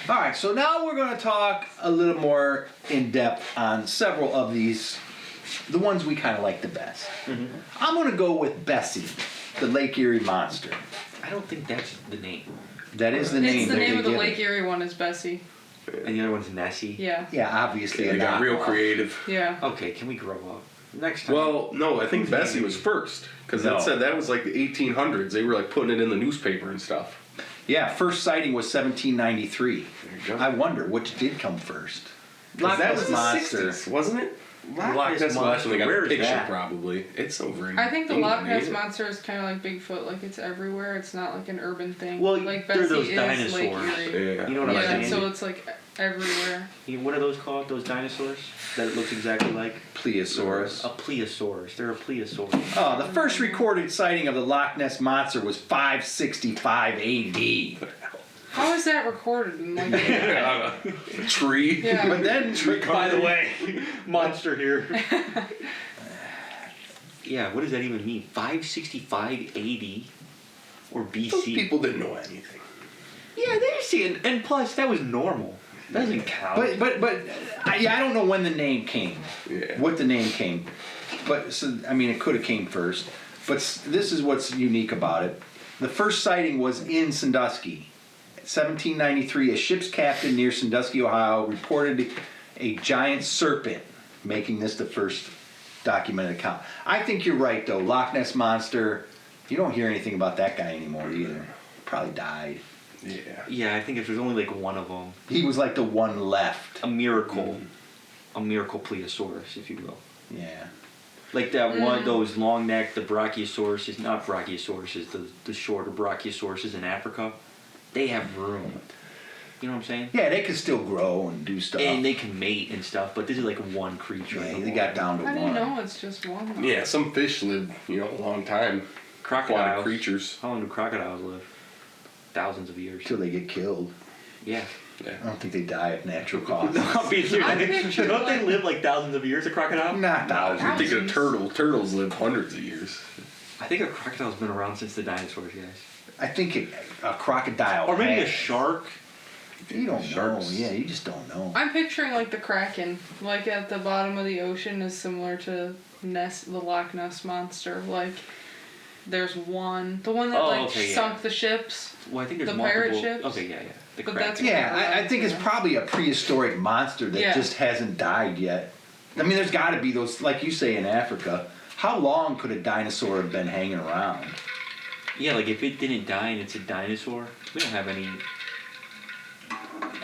All right, so now we're going to talk a little more in depth on several of these, the ones we kind of like the best. Mm-hmm. I'm going to go with Bessie, the Lake Erie monster. I don't think that's the name. That is the name It's the that name they of the give Lake it. Erie one is Bessie. And the other one's Nessie. Yeah. Yeah, obviously. They a got real knockoff. creative. Yeah. Okay, can we grow up? Next time. Well, no, I think Bessie was first because No. it said that was like the 1800s. They were like putting it in the newspaper and stuff. Yeah, first sighting was 1793. There you go. I wonder which did come first. 'Cause that was the Monster. 60s, wasn't it? Loch Ness Monster. They got Where a is picture that? probably. It's over in I think the England, Loch Ness ain't it? Monster is kind of like Bigfoot, like it's everywhere. It's not like an urban thing. Well, like they're those Bessie is Lake dinosaurs. Erie. Yeah. You know what I'm Yeah, saying? so it's like everywhere. What are those called? Those dinosaurs that it looks exactly like? Plesiosaurus. A plesiosaurus. They're a plesiosaurus. Oh, the first recorded sighting of the Loch Ness Monster was 565 AD. How is that recorded? In like, A tree. yeah. But then, By the way, monster here. Yeah, what does that even mean? 565 AD or BC? Those people didn't know anything. Yeah, they're seeing, and plus that was normal. That doesn't count. I don't know when the name came. Yeah. What the name came. But, so, I mean, it could have came first. But this is what's unique about it. The first sighting was in Sandusky. 1793, a ship's captain near Sandusky, Ohio, reported a giant serpent, making this the first documented account. I think you're right, though. Loch Ness Monster, you don't hear anything about that guy anymore either. Probably died. Yeah. Yeah, I think if there's only like one of them. He was like the one left. A miracle. A miracle plesiosaurus, if you will. Yeah. Like that one, those long neck, the brachiosauruses, not brachiosauruses, the shorter brachiosauruses in Africa. They have room. You know what I'm saying? Yeah, they can still grow and do stuff. And they can mate and stuff, but this is like one creature. Yeah, they got down to How do one. you know it's just one? Yeah, some fish live, a long time. Aquatic Crocodiles. creatures. How long do crocodiles live? Thousands of years. Until they get killed. Yeah. I Yeah. don't think they die of natural causes. I'm being serious. I'm picturing, Don't they like- live like thousands of years, a crocodile? Not thousands. I'm thinking of turtle. Turtles live hundreds of years. I think a crocodile's been around since the dinosaurs, guys. I think a crocodile. Or maybe a has- shark. You don't Sharks. know. Yeah, you just don't know. I'm picturing like the Kraken, like at the bottom of the ocean, is similar to the Loch Ness Monster. Like, there's one, the one that sunk the ships. Well, I think there's The multiple. pirate ships? Okay, yeah. The But Kraken. that's- Yeah, I think it's probably a prehistoric monster that Yeah. just hasn't died yet. I mean, there's got to be those, like you say in Africa. How long could a dinosaur have been hanging around? Yeah, like if it didn't die and it's a dinosaur, we don't have any.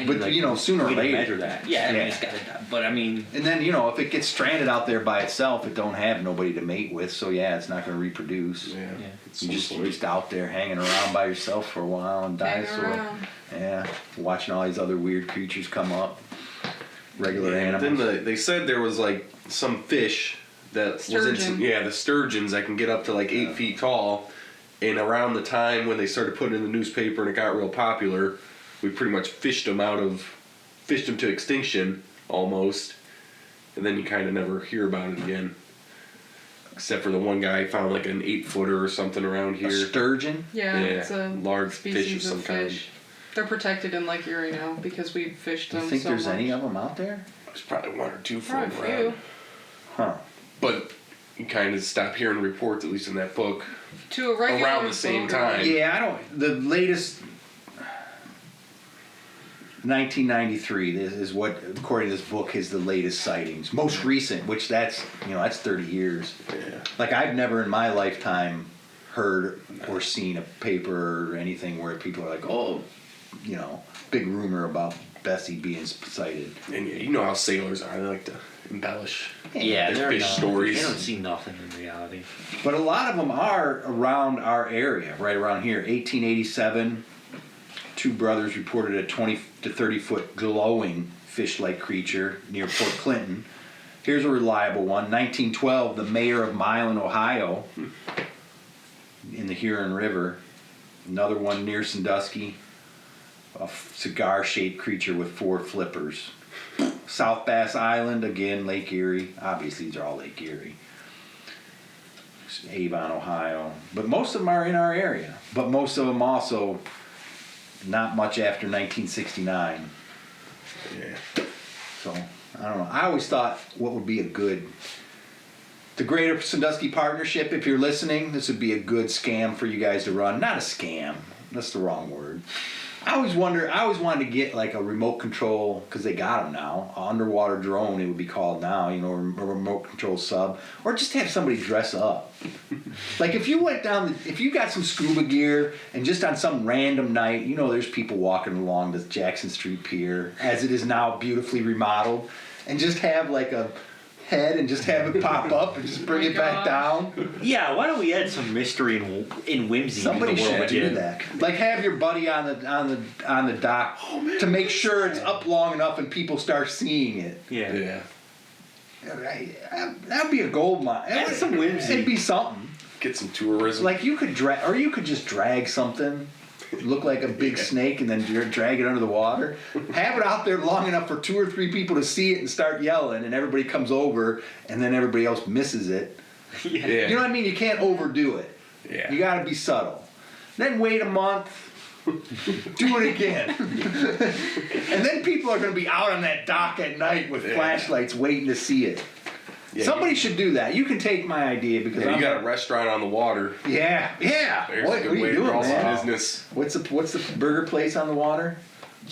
But, sooner or way to later. measure that. Yeah, I mean Yeah. it's gotta die. But I mean, And then, if it gets stranded out there by itself, it don't have nobody to mate with, so yeah, it's not going to reproduce. Yeah. Yeah. You're just out there hanging around by yourself for a while and Hanging dinosaur. around. Yeah, watching all these other weird creatures come up. Regular And animals. then they said there was like some fish that was in Sturgeon. the sturgeons that can get up to like 8 feet tall. And around the time when they started putting it in the newspaper and it got real popular, we pretty much fished them to extinction almost. And then you kind of never hear about it again. Except for the one guy found like an 8-footer or something around A here. sturgeon? Yeah, Yeah, it's a large species fish of some kind. fish. They're protected in Lake Erie now because we fished Do them you think so there's much. any of them out there? There's probably one or two Probably floating a few. around. Huh. But you kind of stop hearing reports, at least in that book, To a regular around the same boater. time. Yeah, the latest 1993 this is what, according to this book, is the latest sightings. Most recent, which that's 30 years. Yeah. Like, I've never in my lifetime heard or seen a paper or anything where people are like, oh, big rumor about Bessie being sighted. And you know how sailors are, they like to embellish. yeah, their they're fish not, stories. They don't see nothing in reality. But a lot of them are around our area, right around here. 1887, two brothers reported a 20 to 30 foot glowing fish-like creature near Port Clinton. Here's a reliable one. 1912, the mayor of Milan, Ohio, in the Huron River. Another one near Sandusky, a cigar-shaped creature with 4 flippers. South Bass Island, again, Lake Erie. Obviously, these are all Lake Erie. Avon, Ohio. But most of them are in our area. But most of them also not much after 1969. Yeah. So, I don't know. I always thought what would be the Greater Sandusky Partnership, if you're listening, this would be a good scam for you guys to run. Not a scam. That's the wrong word. I always wanted to get like a remote control, because they got them now, an underwater drone it would be called now, a remote control sub, or just have somebody dress up. Like if you got some scuba gear and just on some random night, there's people walking along the Jackson Street Pier, as it is now beautifully remodeled, and just have like a head and just have it pop up and just bring it back down? Yeah, why don't we add some mystery and whimsy? Somebody in the world should do again? that. Like have your buddy on the dock to make sure it's up long enough and people start seeing it. Yeah. That'd be a gold mine. Add some whimsy. It'd be something. Get some tourism. Like you could you could just drag something, look like a big snake, and then drag it under the water. Have it out there long enough for 2 or 3 people to see it and start yelling, and everybody comes over, and then everybody else misses it. Yeah. You know what I mean? You can't overdo it. Yeah. You got to be subtle. Then wait a month. Do it again. And then people are going to be out on that dock at night with flashlights waiting to see it. Yeah, Somebody should do that. You can take my idea because you got a restaurant on the water. Yeah. There's What a are good way you to doing, draw some man? business. What's the burger place on the water?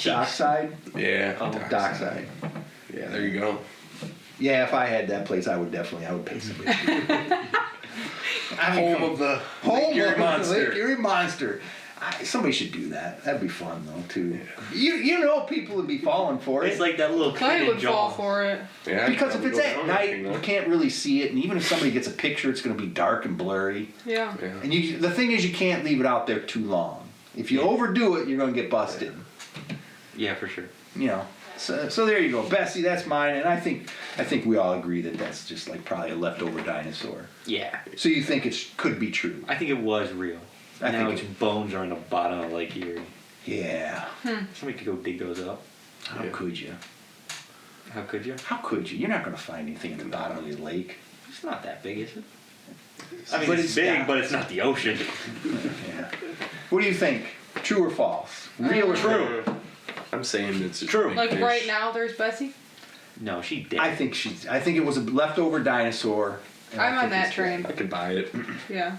Dockside? Yeah. Oh, Dockside. Yeah, there you go. Yeah, if I had that place, I would pay somebody. Home of the Lake Erie Monster. Lake Erie Monster. Somebody should do that. That'd be fun though too. You know people would be falling for it. It's like that little kid Clay in would fall Jaws. for it. Yeah, Because if it's at probably night, go you down can't really see it, and even if somebody gets a picture, it's going to be dark and blurry. Yeah. Yeah. And the thing is, you can't leave it out there too long. If you overdo it, you're going to get busted. Yeah, for sure. You know. So there you go, Bessie. That's mine, and I think we all agree that that's just like probably a leftover dinosaur. Yeah. So you think it could be true? I think it was real. I now think its bones are in the bottom of Lake Erie. Yeah. Somebody could go dig those up. How could you? How could you? How could you? You're not going to find anything at the bottom of the lake. It's not that big, is it? I mean, But it's big, not. but it's not the ocean. Yeah. What do you think? True or false? Real or true? I'm saying it's a True. big Like fish. right now, there's Bessie. No, she did. I think it was a leftover dinosaur. and I I'm on think that it's train. dead. I could buy it. Yeah.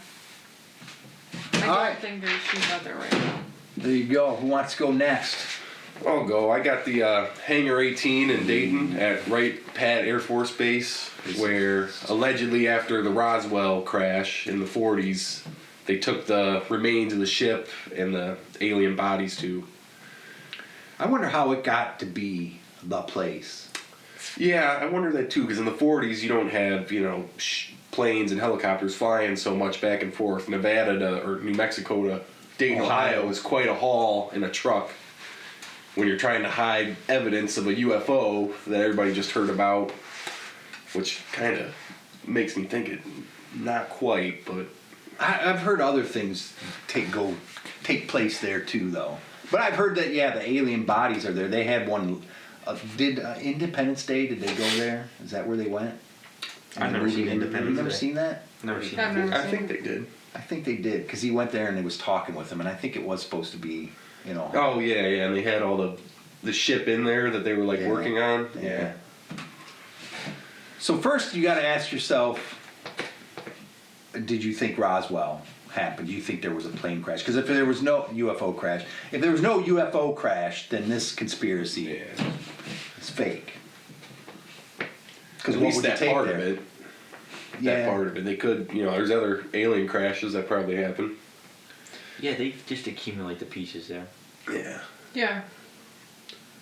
I don't Alright. think she's out there right now. There you go. Who wants to go next? I'll go. I got the Hangar 18 in Dayton at Wright Pat Air Force Base, where allegedly after the Roswell crash in the 40s, they took the remains of the ship and the alien bodies to. I wonder how it got to be the place. Yeah, I wonder that too, because in the 40s you don't have, planes and helicopters flying so much back and forth. Nevada or New Mexico to Dayton, Ohio is quite a haul in a truck when you're trying to hide evidence of a UFO that everybody just heard about, which kind of makes me think it not quite, but I've heard other things take place there too, though. But I've heard that the alien bodies are there. They had one. Did Independence Day? Did they go there? Is that where they went? I've never seen Independence You've never Day. seen that? Never seen I've it. never I seen think it. they did. I think they did because he went there and he was talking with them, and I think it was supposed to be, Oh yeah, and they had all the ship in there that they were Yeah. working on. Yeah. So first, you got to ask yourself: did you think Roswell happened? Do you think there was a plane crash? Because if there was no UFO crash, then this conspiracy is fake. Because At what least would you that take part there? of it. Yeah. That part of it. They could, there's other alien crashes that probably happen. Yeah, they just accumulate the pieces there. Yeah. Yeah.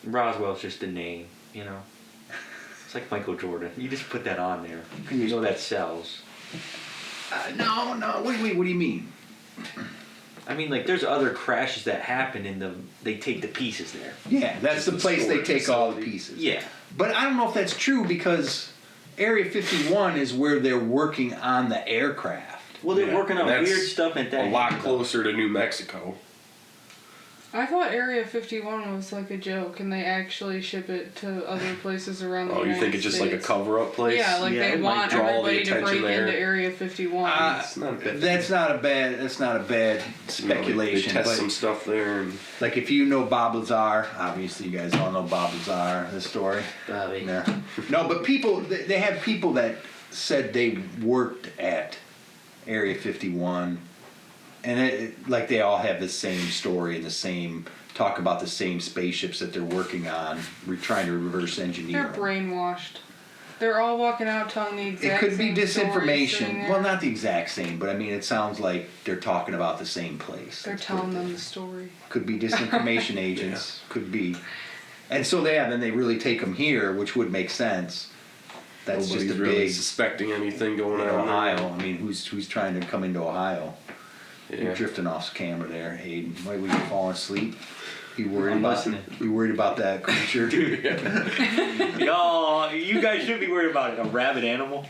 Roswell's just a name, It's like Michael Jordan. You just put that on there. You You know just- that sells. No. What do you mean? I mean, like, there's other crashes that happen they take the pieces there. Yeah, that's Just the the place they storage take all the facility. pieces. Yeah. But I don't know if that's true because Area 51 is where they're working on the aircraft. Well, they're Yeah, working on that's weird stuff at that. A lot hangar. closer to New Mexico. I thought Area 51 was like a joke, and they actually ship it to other places around the Oh, you United think it's just like a States. cover-up place? Yeah, like Yeah, they it might want draw all the everybody to break attention there. into Area 51. It's not a bad That's not a bad speculation. They test but some stuff there, and like if you know Bob Lazar, obviously you guys all know Bob Lazar, this story. Bobby. Yeah. No, but they have people that said they worked at Area 51, and like they all have the same story and the same talk about the same spaceships that they're working on. We're trying to reverse engineer. They're them. brainwashed. They're all walking out telling the It exact could be same story, disinformation. sitting there. Well, not the exact same, but I mean, it sounds like they're talking about the same place. They're Let's put it telling that them way. the story. Could be disinformation agents. Could be. And so then they really take them here, which would make sense. That's Nobody's just a really big suspecting anything going in on. Ohio. I mean, who's trying to come into Ohio? Yeah. You're drifting off camera there, Hayden. Why were you falling asleep? You worried I'm about listening. You worried about that creature? Y'all, you guys should be worried about it. A rabid animal.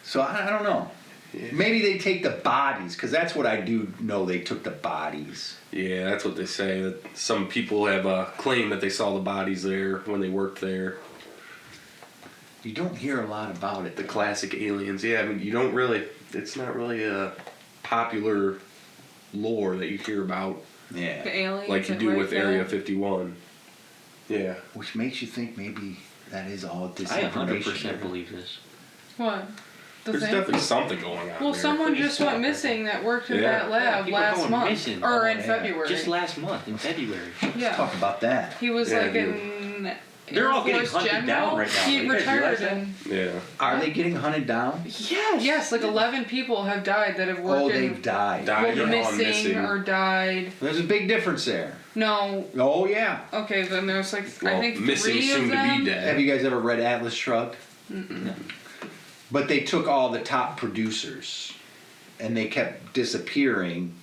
So I don't know. Yeah. Maybe they take the bodies, because that's what I do know. They took the bodies. Yeah, that's what they say. That some people have claimed that they saw the bodies there when they worked there. You don't hear a lot about it. The classic aliens. Yeah, I mean, you don't really. It's not really a popular lore that you hear about The Yeah. aliens. like you at do with Wright Area Field. 51. Yeah. Which makes you think maybe that is all I 100% disinformation. believe this. What? The There's thing? definitely something going on Well, there. someone Pretty just went small. missing that worked in Yeah. that lab people last going month. missing. Or Oh, in yeah. February. Just last month in February. yeah. Talk about that. He was Yeah, like dude. in They're all Air getting Force hunted General. down right now. He You guys retired realize that? and Yeah. Are they getting hunted down? yes, like 11 people have died that have worked Oh, in they've died. Died. well, They're all missing missing. or died. There's a big difference there. No. Oh yeah. Okay, then there's like I Well, think missing, 3 soon of them. to be dead. Have you guys ever read Atlas Shrugged? But they took all the top producers, and they kept disappearing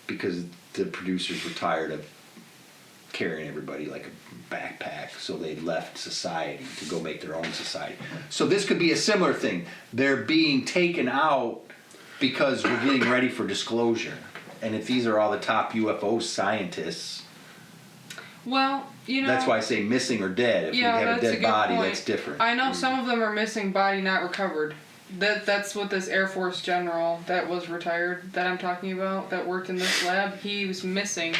because the producers were tired of carrying everybody like a backpack, so they left society to go make their own society. So this could be a similar thing. They're being taken out because we're getting ready for disclosure. And if these are all the top UFO scientists, Well, you know. that's why I say missing or dead. If Yeah, we have a that's a dead good body, point. that's different. I know some of them are missing, body not recovered. That's what this Air Force general that was retired that I'm talking about that worked in this lab. He was missing,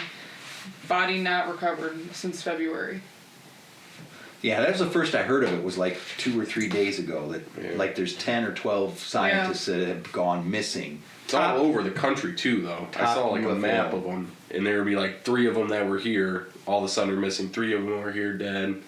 body not recovered since February. Yeah, that was the first I heard of it. Was like 2 or 3 days ago. That Yeah. like there's 10 or 12 scientists that have gone missing. It's all over the country too, though. I top saw like a UFO. map of them, and there would be like 3 of them that were here. All of a sudden, are missing. 3 of them were here, dead,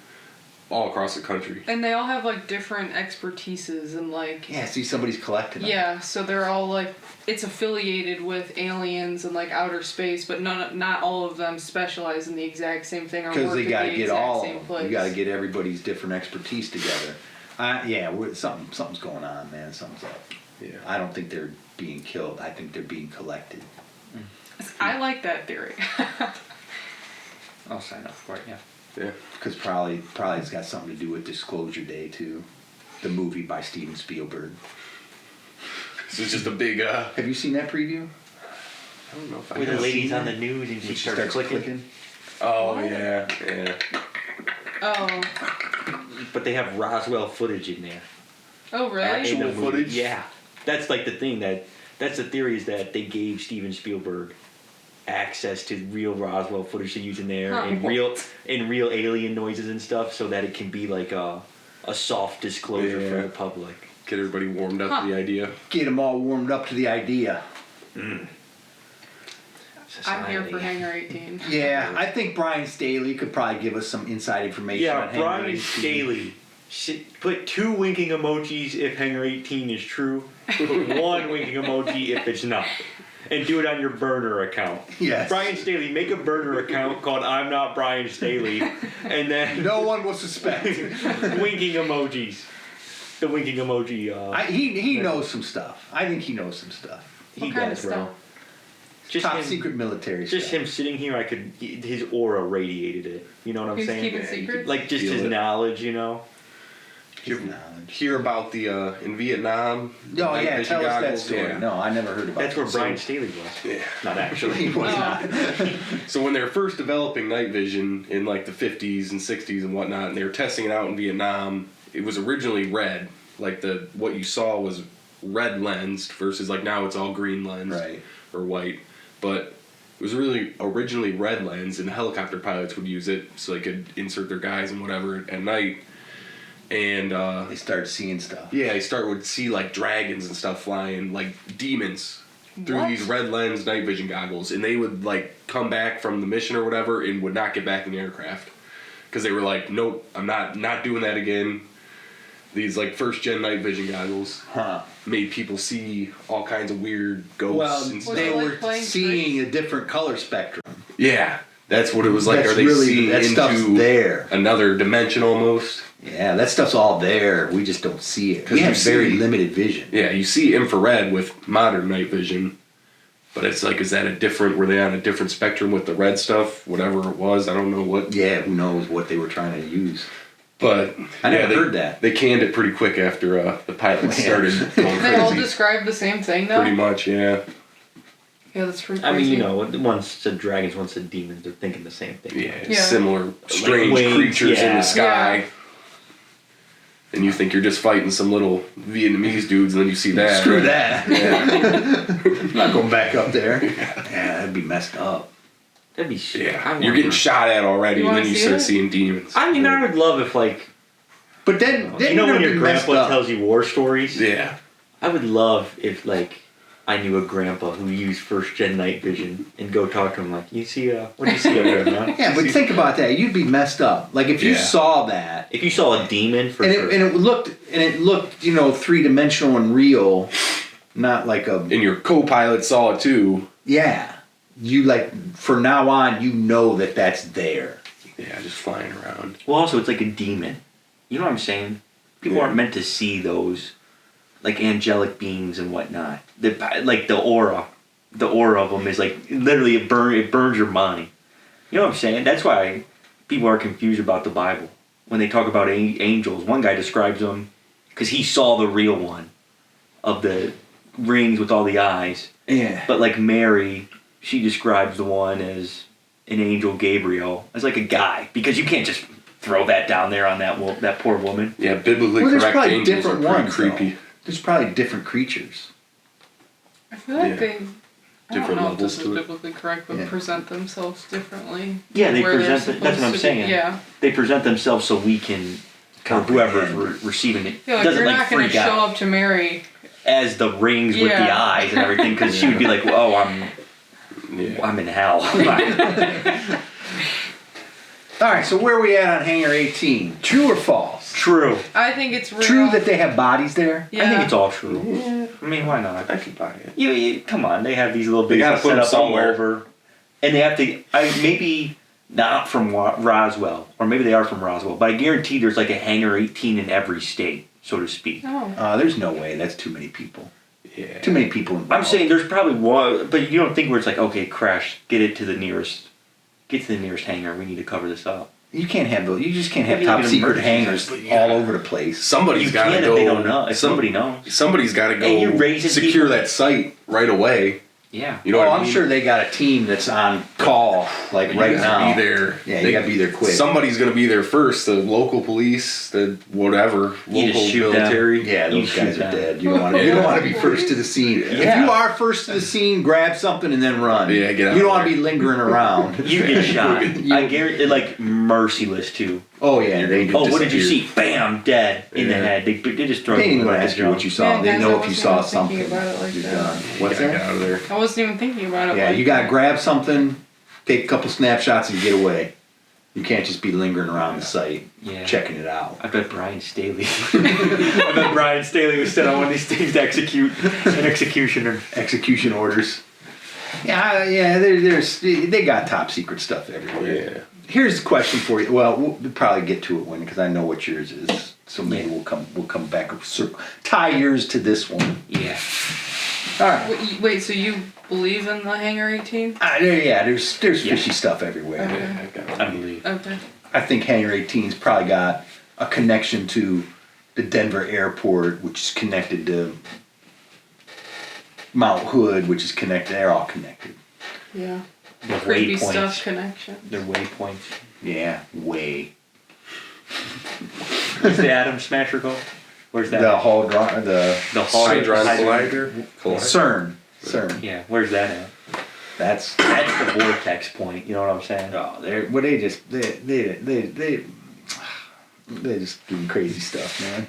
all across the country. And they all have like different expertises and like Yeah, see, somebody's collecting them. yeah, so they're all like it's affiliated with aliens and like outer space, but not all of them specialize in the exact same thing or Because work they at got to the get exact all. same place. You got to get everybody's different expertise together. Yeah, something's going on, man. Something's up. Yeah. I don't think they're being killed. I think they're being collected. I like that theory. I'll sign up for it, yeah. Yeah. Because probably it's got something to do with Disclosure Day too, the movie by Steven Spielberg. This is just a big. Have you seen that preview? I don't know if I Where the have lady's seen on it. the news and she When starts clicking. Oh What? yeah, yeah. Oh. But they have Roswell footage in there. Oh really? Actual In the movie. footage? Yeah. That's like the thing that's the theory is that they gave Steven Spielberg access to real Roswell footage to use in there Huh. and real alien noises and stuff so that it can be like a soft disclosure for Yeah. the public. Get everybody warmed up Huh. to the idea. Get them all warmed up to the idea. I'm here Society. for Hangar 18. Yeah, I think Brian Staley could probably give us some inside information on Yeah, Hangar Brian 18. Staley. Put 2 winking emojis if Hangar 18 is true. Put 1 winking emoji if it's not. And do it on your burner account. Yes. Brian Staley, make a burner account called I'm Not Brian Staley. And then No one will suspect. winking emojis. The winking emoji. He knows some stuff. I think he knows some stuff. He What kind does, of bro. stuff? Just Top him, secret military Just stuff. him sitting here, his aura radiated it. You know what I'm He's saying? keeping Yeah, you secrets? Like just Feel his it. knowledge, you know. His Hear- knowledge. Hear about the in Vietnam? No, night yeah, vision tell us that goggles? story. Yeah. No, I never heard about That's where that. Brian Staley was. Yeah. Not actually. He was Oh. not. So when they were first developing night vision in like the 50s and 60s and whatnot, and they were testing it out in Vietnam, it was originally red. Like what you saw was red lensed versus like now it's all green lensed Right. or white. But it was really originally red lens, and helicopter pilots would use it so they could insert their guys and whatever at night. And They started seeing stuff. yeah, they would see like dragons and stuff flying, like demons, through What? these red lens night vision goggles, and they would like come back from the mission or whatever and would not get back in the aircraft because they were like, nope, I'm not doing that again. These like first gen night vision goggles Huh. made people see all kinds of weird ghosts Well, and stuff. Was they it like were playing seeing a different color spectrum. Yeah, That's what it was like. That's Are they really, seeing that stuff's into there. another dimension almost? Yeah, that stuff's all there. We just don't see it. We you have very see- limited vision. Yeah, you see infrared with modern night vision, but it's like, is that were they on a different spectrum with the red stuff? Whatever it was, I don't know what. Yeah, who knows what they were trying to use. But I never they heard that. They canned it pretty quick after the pilots started going They all crazy. describe the same thing, though? Pretty much, yeah. Yeah, that's pretty I crazy. mean, one said dragons, one said demons. They're thinking the same thing. Yeah, similar strange wings, creatures in yeah. the sky. Yeah. And you think you're just fighting some little Vietnamese dudes, and then you see that. Screw that. Yeah. I'm not going back up there. Yeah, that'd be messed up. That'd be shit. Yeah. You're getting shot at already, You and then wanna you see start it? seeing demons. I mean, I would love if, like, But then you know you're when gonna your be messed grandpa up. tells you war stories? Yeah. I would love if, like, I knew a grandpa who used first gen night vision and go talk to him like, what do you see over there, man? Yeah, but think about that. You'd be messed up. Like if you Yeah. saw that, If you saw a demon, for and sure. it looked, 3-dimensional and real, not like a. And your co-pilot saw it too. Yeah, you like from now on, you know that that's there. Yeah, just flying around. Well, also, it's like a demon. You know what I'm saying? People aren't meant to see those, like, angelic beings and whatnot. Like, the aura of them is, like, literally, it burns your mind. You know what I'm saying? That's why people are confused about the Bible. When they talk about angels, one guy describes them, because he saw the real one, of the rings with all the eyes. Yeah. But, like, Mary, she describes the one as an angel Gabriel, as, like, a guy. Because you can't just throw that down there on that poor woman. Yeah, biblically Well, there's correct probably angels are different pretty ones. creepy. Though. There's probably different creatures. I feel like Yeah. they... I Different don't know if levels this is to it. biblically correct, but Yeah. present themselves differently. Yeah, they where they're present. That's supposed what I'm to be. saying. Yeah. They present themselves so we can, or whoever's receiving it, Yeah, like doesn't you're like not going to freak show out up to Mary. as the rings with the Yeah. eyes and everything, because she would be like, "Oh, Yeah. I'm in hell." All right, so where are we at on Hangar 18? True or false? True. I think it's real. True that they have bodies there. Yeah. I think it's all true. Yeah. I mean, why not? I could buy it. You come on. They have these little They bases gotta put set them up all somewhere. over, and they have to. Maybe not from Roswell, or maybe they are from Roswell, but I guarantee there's like a Hangar 18 in every state, so to speak. Oh. There's no way. That's too many people. Yeah. Too many people involved. I'm saying there's probably one, but you don't think where it's like, okay, crash, get to the nearest hangar. We need to cover this up. You can't have those. You just can't have Maybe top even secret emergency hangars Yeah. all over the place. Somebody's You got to can go. if they don't know. If somebody knows. Somebody's got to go And you raise it secure people. that site right away. Yeah. You know what I I'm mean? sure they got a team that's on call, like You right gotta now. be there. Yeah, you gotta be there quick. Somebody's gonna be there first. The local police, the whatever, You just local shoot them. military. Yeah, You those guys shoot are that. dead. You don't want to. You don't want to be first to the scene. If Yeah. you are first to the scene, grab something and then run. Yeah, get out You don't of want to there. be lingering around. You get shot. I guarantee, like, merciless too. Oh yeah, they do. Oh, what did you disappear. see? Bam, dead in the Yeah. head. They just throw They ain't you even in gonna the ask you what you saw. Yeah, They guys, know I if you wasn't saw even thinking something. about it like You're that. done. What's Get that? out of there. I wasn't even thinking about it. Yeah, like you gotta that. grab something, take a couple snapshots, and get away. You can't just be lingering around the site, Yeah. checking it out. I bet Brian Staley. I bet Brian Staley was sent on one of these things to execute an executioner. Execution orders. Yeah, they got top secret stuff everywhere. Yeah. Here's the question for you. Well, we'll probably get to it when, because I know what yours is. So maybe we'll come back, tie yours to this one. Yeah. All right. Wait, so you believe in the Hangar 18? There's Yeah. fishy stuff everywhere. Okay. Yeah, I got I it. believe. Okay. I think Hangar 18's probably got a connection to the Denver airport, which is connected to Mount Hood, which is connected. They're all connected. Yeah. The Creepy stuff waypoints. connection. They're waypoints. Yeah, way. Where's the atom smasher go? Where's that? The whole the Hadron Hydron- Collider. CERN. Yeah, where's that at? That's That's the vortex point. You know what I'm saying? oh, they just doing crazy stuff, man.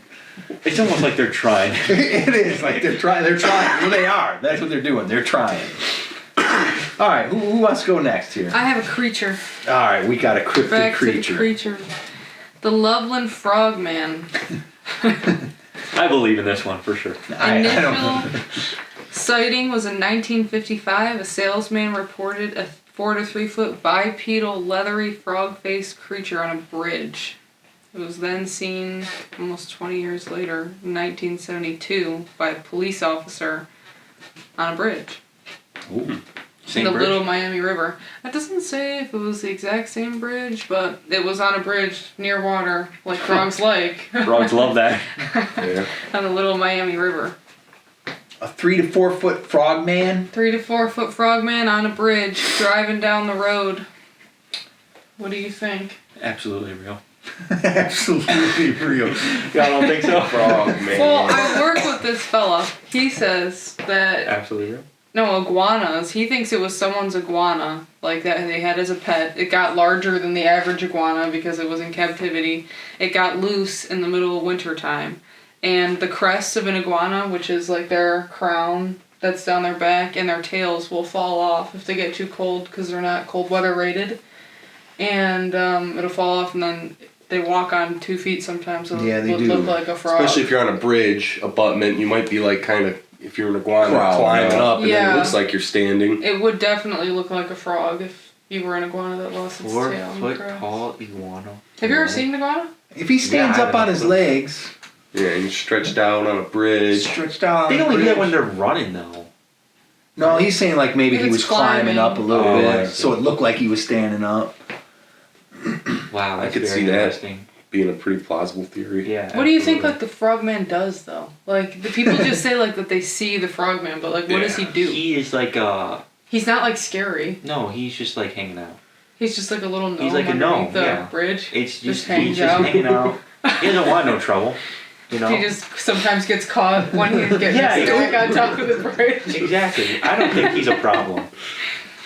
It's almost like they're trying. It is like they're trying. Well, they are. That's what they're doing. They're trying. All right, who wants to go next here? I have a creature. All right, we got a cryptid Back creature. to the creature. The Loveland Frogman. I believe in this one for sure. I don't know. Initial sighting was in 1955. A salesman reported a 4 to 3 foot bipedal leathery frog-faced creature on a bridge. It was then seen almost 20 years later, in 1972, by a police officer on a bridge. Ooh. In the Little Miami River. It doesn't say if it was the exact same bridge, but it was on a bridge near water, like frogs like. Frogs love that. Yeah. On the Little Miami River. A 3 to 4 foot frogman. 3 to 4 foot frogman on a bridge, driving down the road. What do you think? Absolutely real. Absolutely real. Y'all don't think so? Frogman. Well, I work with this fella. He says that... Absolutely real. No, iguanas. He thinks it was someone's iguana, like that they had as a pet. It got larger than the average iguana because it was in captivity. It got loose in the middle of winter time. And the crest of an iguana, which is like their crown that's down their back, and their tails will fall off if they get too cold because they're not cold weather rated. And it'll fall off, and then they walk on 2 feet sometimes, so Yeah, it they would do. look like a frog. Especially if you're on a bridge, abutment, you might be like kind of, if you're an iguana, Crawling climbing up, and then Yeah. it looks like you're standing. It would definitely look like a frog if you were an iguana that lost its 4 tail. foot Correct. tall iguana. Have you ever seen an iguana? If he stands Yeah, I up on haven't. his legs, Yeah, and you're stretched out on a bridge. stretched out on They the only do that when bridge. they're running, though. No, he's saying like maybe If he it's was climbing up a little Oh, I bit, see. so it looked like he was standing up. Wow, I that's could very see that. interesting. Being a pretty plausible theory. Yeah. What do you think absolutely. like the frogman does though? Like the people just say like that they see the frogman, but like what does he do? He is like He's not like scary. no, he's just like hanging out. He's just like a little gnome He's like a underneath gnome, the yeah. bridge. It's just hangs he's just out. hanging out. He doesn't want no trouble. You know? He just sometimes gets caught when he's getting Yeah, stuck on top of the bridge. Exactly. I don't think he's a problem.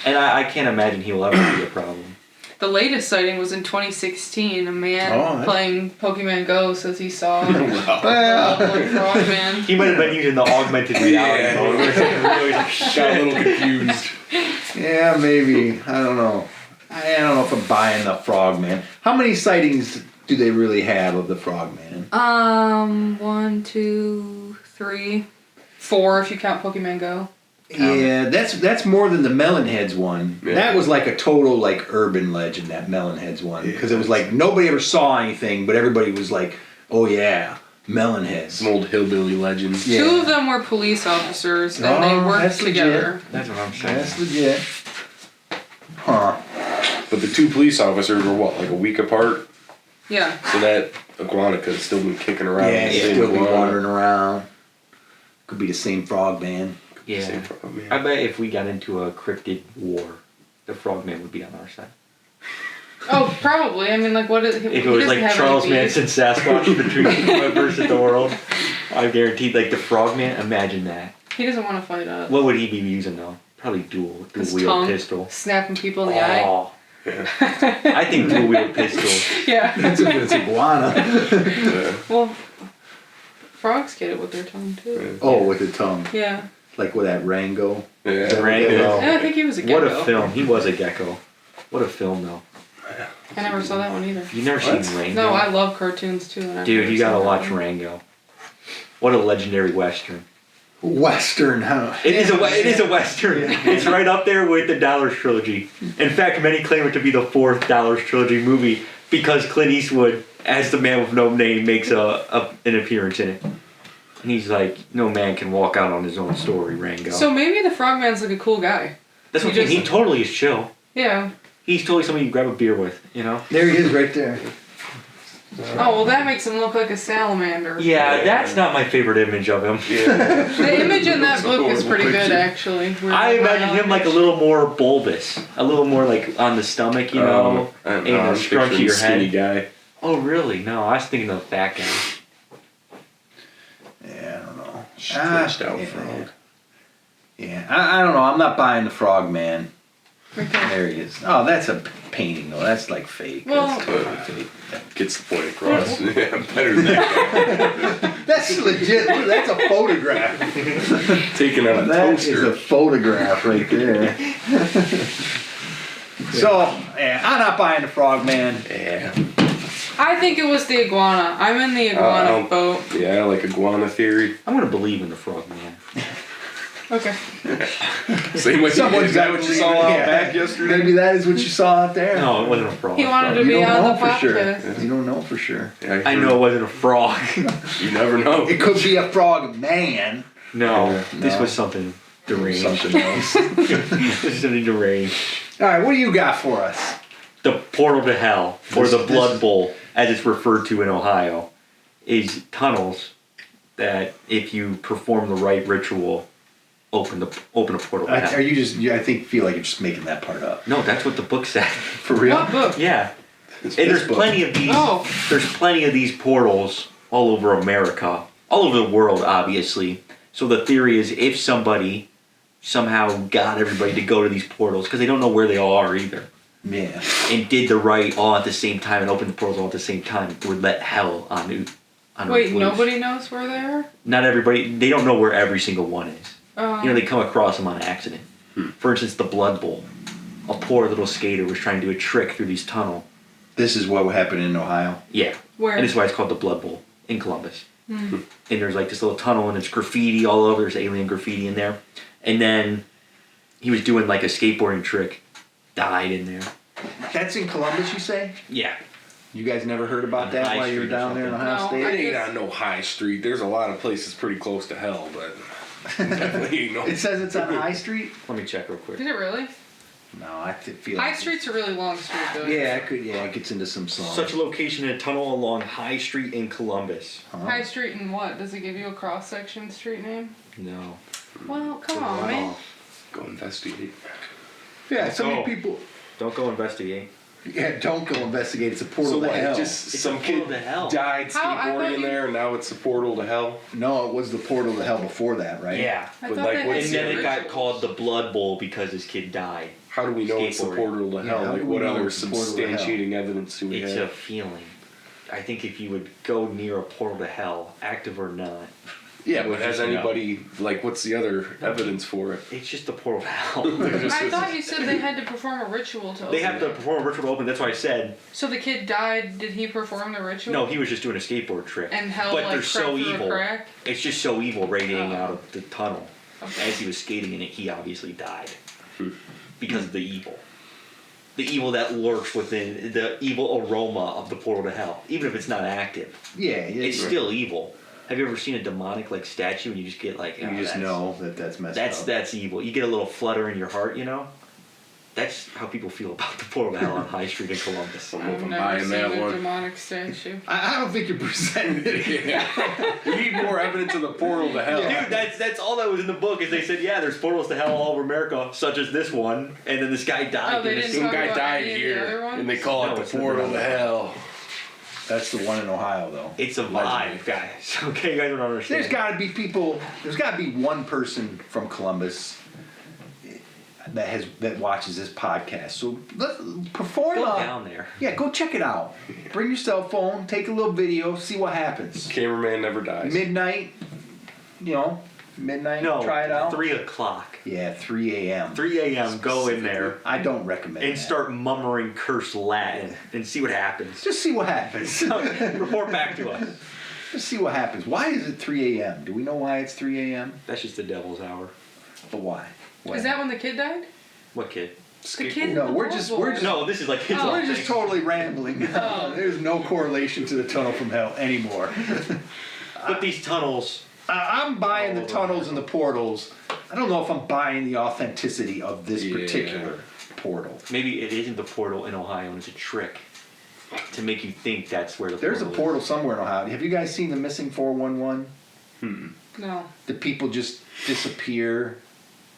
And I can't imagine he will ever be a problem. The latest sighting was in 2016. A man Oh, that's- playing Pokemon Go says he saw a Well, Loveland Frogman. He might have been using the augmented reality Yeah. mode. Where it's like really like, Got a little confused. yeah, maybe. I don't know. I don't know if I'm buying the frogman. How many sightings do they really have of the frogman? 1, 2, 3, 4 if you count Pokemon Go. Yeah, that's more than the Melonheads one. Yeah. That was like a total like urban legend, that Melonheads one, because it was like nobody ever saw anything, but everybody was like, "Oh yeah, Melonheads." Some old hillbilly legends. Yeah. 2 of them were police officers, and they Oh, worked that's legit. together. That's what I'm saying. That's legit. Huh? But the 2 police officers were what, like a week apart? Yeah. So that iguana could have still been kicking around. Yeah, the he'd same still be iguana. wandering around. Could be the same frogman. Yeah. Same frogman. I bet if we got into a cryptid war, the frogman would be on our side. Oh, probably. I mean, like, what is he? If he it was doesn't like have Charles any beef. Manson Sasquatch between versus the world, I guaranteed like the frogman, imagine that. He doesn't want to fight us. What would he be using though? Probably dual His wheel tongue. pistol. Snapping people in the eye. Oh, Yeah. I think dual wheel pistols. Yeah. That's if it's iguana. Yeah. Well, frogs get it with their tongue, too. Oh, with the tongue, Yeah. like with that Rango. Yeah. Rango. And I think he was a What gecko. a film. He was a gecko. What a film though. I never saw that one either. You never What? seen Rango? No, I love cartoons, too. And I've Dude, never you gotta seen that watch one. Rango. What a legendary western. Western, huh? It is a western. It's right up there with the Dollars trilogy. In fact, many claim it to be the 4th Dollars trilogy movie because Clint Eastwood, as the man with no name, makes an appearance in it. And he's like, no man can walk out on his own story, Rango. So maybe the frogman's like a cool guy. That's what he just- he totally is chill. Yeah. He's totally somebody you grab a beer with, you know? There he is, right there. Oh, well, that makes him look like a salamander. Yeah, that's not my favorite image of him. Yeah. The image in that book is pretty good, Picture. actually. I imagine him like a little more bulbous, a little more like on the stomach, you know, and I'm a scrunch of picturing your skinny head. guy. Oh, really? No, I was thinking of the fat guy. Yeah, I don't know. Stretched out yeah. frog. Yeah, I don't know. I'm not buying the frogman. Okay. There he is. Oh, that's a painting though. That's like fake. Well- That's totally fake. Gets the point across. Yeah, better than that. That's legit. Look, that's a photograph. Taken on a That is toaster. a photograph right there. So, yeah, I'm not buying the frogman. Yeah. I think it was the iguana. I'm in the iguana boat. Yeah, like iguana theory. I'm gonna believe in the frog man. Okay. Same way. Someone's Is that got what to you leave saw it. out Yeah. back yesterday? Maybe that is what you saw out there. No, it wasn't a frog. He wanted to You be don't on know the for sure. podcast. You don't know for sure. Yeah, I know it wasn't a frog. You never know. It could be a frog man. No, Yeah, this no. was something deranged. Something else. This is something deranged. All right, what do you got for us? The portal to hell, or This- the this blood is- bowl, as it's referred to in Ohio, is tunnels that, if you perform the right ritual, open a portal to hell. Are you just? I think feel like you're just making that part up. No, that's what the book said. For real? What book? Yeah, It's and there's this book. plenty of these. Oh. There's plenty of these portals all over America, all over the world, obviously. So the theory is, if somebody somehow got everybody to go to these portals, because they don't know where they all are either, Yeah. and did the right all at the same time and opened the portals all at the same time, would let hell on Wait, Earth loose. nobody knows where they are? Not everybody. They don't know where every single one is. Oh. You know, they come across them on accident. For instance, the Blood Bowl. A poor little skater was trying to do a trick through these tunnel. This is what happened in Ohio. Yeah. Where? And this is why it's called the Blood Bowl in Columbus. And there's like this little tunnel and it's graffiti all over. There's alien graffiti in there. And then he was doing like a skateboarding trick. Died in there. That's in Columbus, you say? Yeah. You guys never heard about On that High while you were Street or down there in something. Ohio No, State? I It ain't guess- on no high street. There's a lot of places pretty close to hell, but definitely ain't no. It says it's on High Street? Let me check real quick. Did it really? No, I feel High like Street's a really long street, though. Yeah, it gets into some songs. Such a location in a tunnel along High Street in Columbus. Huh? High Street and what? Does it give you a cross-section street name? No. Well, come on, Wow. man. Go investigate. Yeah, so many Oh. people. Don't go investigate. Yeah, don't go investigate. It's a portal So to what? hell. Just It's some a kid portal to hell. died How? I thought skateboarding in you- there, and now it's a portal to hell. No, it was the portal to hell before that, right? Yeah. I But, thought like, they what's And had then it got rituals. called the Blood Bowl because his kid died. How do we know it's the Skateboarding. portal to Yeah, hell? how Like, do we what know other it's the portal to hell? substantiating evidence do we It's have? a feeling. I think if you would go near a portal to hell, active or not, Yeah, but Which has is no. anybody, like, what's the other evidence for it? it's just the portal to hell. I thought you said they had to perform a ritual to open They have to it. perform a ritual to open. That's why I said So the kid died. Did he perform the ritual? no. He was just doing a skateboard trick. And hell but like they're crept so through evil. a crack. It's just so evil radiating Oh. out of the tunnel. Okay. As he was skating in it, he obviously died because of the evil. The evil that lurks within the evil aroma of the portal to hell, even if it's not active. Yeah, It's still evil. Have you ever seen a demonic like statue and you just get like You oh, just that's- know that that's messed up. that's evil. You get a little flutter in your heart, you know. That's how people feel about the portal to hell on High Street in Columbus. I don't know if I've I'm never buying seen that a one. demonic statue. I don't think you're presenting it. We need more evidence of the portal to hell. Dude, that's all that was in the book. Is they said, yeah, there's portals to hell all over America, such as this one, and then this guy died. Oh, they in the didn't same Some talk guy about died any of the other here, ones? and they call No, it it's the not portal to about hell. That's the one in Ohio, though. It's a vibe, guys. Okay, you guys don't understand. There's got to be people. There's got to be one person from Columbus that watches this podcast. So perform. Go down there. Yeah, go check it out. Bring your cell phone, take a little video, see what happens. Cameraman never dies. Midnight, midnight. No, Try it out. 3 o'clock. Yeah, 3 a.m. 3 a.m. Go in there I don't recommend and that. start murmuring cursed Latin and see what happens. Just see what happens. Report back to us. Just see what happens. Why is it 3 a.m.? Do we know why it's 3 a.m.? That's just the devil's hour. But why? Is that when the kid died? What kid? The kid. No, in the we're just- Blood we're Bowl. just- No, this is like his Oh. own We're just thing. totally rambling. Oh. There's no correlation to the tunnel from hell anymore. But these tunnels, I'm buying the tunnels and the portals. I don't know if I'm buying the authenticity of this Yeah. particular portal. maybe it isn't the portal in Ohio and it's a trick to make you think that's where the There's a portal portal somewhere in Ohio. Have you guys seen the missing 411? No. The people just disappear.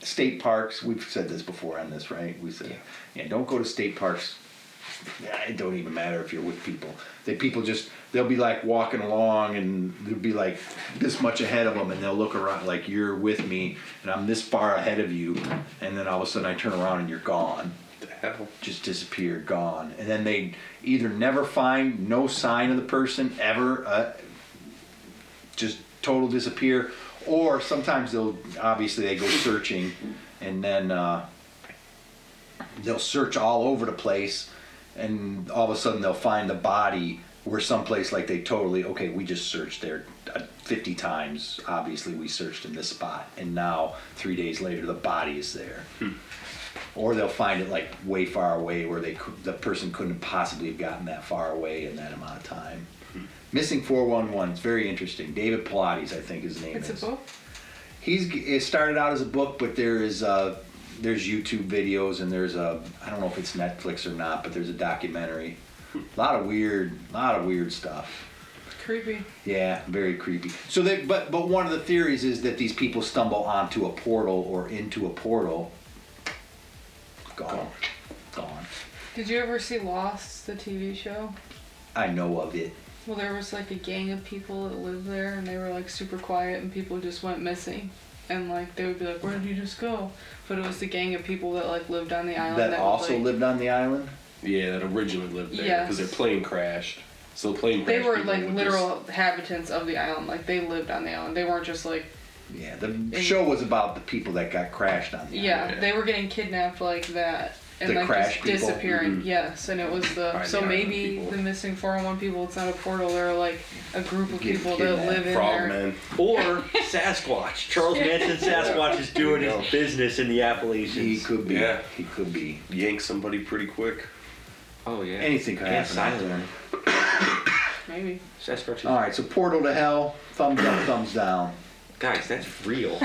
State parks, we've said this before on this, right? We said, yeah, don't go to state parks. Yeah, it don't even matter if you're with people. They'll be like walking along and they'll be like this much ahead of them and they'll look around like you're with me and I'm this far ahead of you and then all of a sudden I turn around and you're gone. What the hell? Just disappear, gone. And then they either never find no sign of the person ever, just total disappear, or sometimes they go searching and then they'll search all over the place and all of a sudden they'll find the body where someplace like we just searched there 50 times. Obviously, we searched in this spot, and now 3 days later, the body is there. Or they'll find it like way far away, where the person couldn't possibly have gotten that far away in that amount of time. Missing 411. It's very interesting. David Pilates, I think his name is. It's a book? It started out as a book, but there's YouTube videos, and there's I don't know if it's Netflix or not, but there's a documentary. A lot of weird stuff. Creepy. Yeah, very creepy. So but one of the theories is that these people stumble onto a portal or into a portal. Gone. Did you ever see Lost, the TV show? I know of it. Well, there was like a gang of people that lived there, and they were like super quiet, and people just went missing. And like they would be like, "Where did you just go?" But it was the gang of people that like lived on the island. That also lived on the island? Yeah, that originally lived there Yes. because their plane crashed. So the plane They crashed. were people like would literal inhabitants of the island. Like they lived on the island. They weren't just like. Yeah, the show was about the people that got crashed on the island. Yeah, they were getting kidnapped like that. And The like crash just people? disappearing. Yes, and it was Right, so the island maybe people. the missing 401 people, it's not a portal, they're like a group of Get people that kidnapped. live in there. Frogman. Or Sasquatch. Charles Manson Sasquatch is doing his business in the Appalachians. He could be. Yeah. He could be. Yank somebody pretty quick. Oh yeah. Anything could And happen out silent. there. Maybe. Sasquatch is... All right, so portal to hell, thumbs up, thumbs down. Guys, that's real.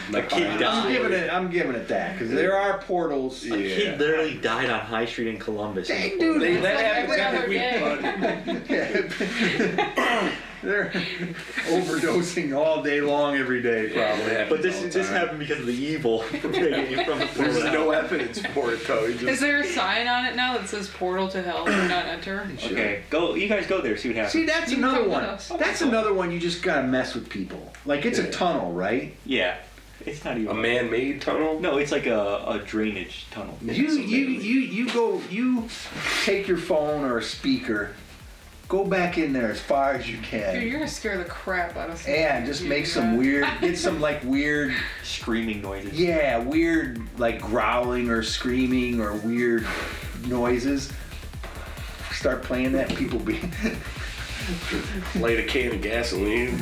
Like kid died. I'm giving it that, because there are portals. A kid literally died on High Street in Columbus. Dang, dude, It's that like happens every every other week, day. bud. They're overdosing all day long, every day, probably. Yeah. But this All the time. happened because of the evil from taking you from the There's portal. no evidence for it though. You Is just, there a sign on it now that says portal to hell, do not enter? Okay, go. You guys go there. See what happens. See, that's You can another come with one. us. That's another one you just gotta mess with people. Like, it's a tunnel, right? Yeah, it's not even a man-made tunnel. No, it's like a drainage tunnel. You take your phone or a speaker, go back in there as far as you Dude, can. you're gonna scare the crap out of someone. And just if you make do some that. weird, get some like weird, Screaming noises. yeah, weird like growling or screaming or weird noises. Start playing that, people be. Light a can of gasoline.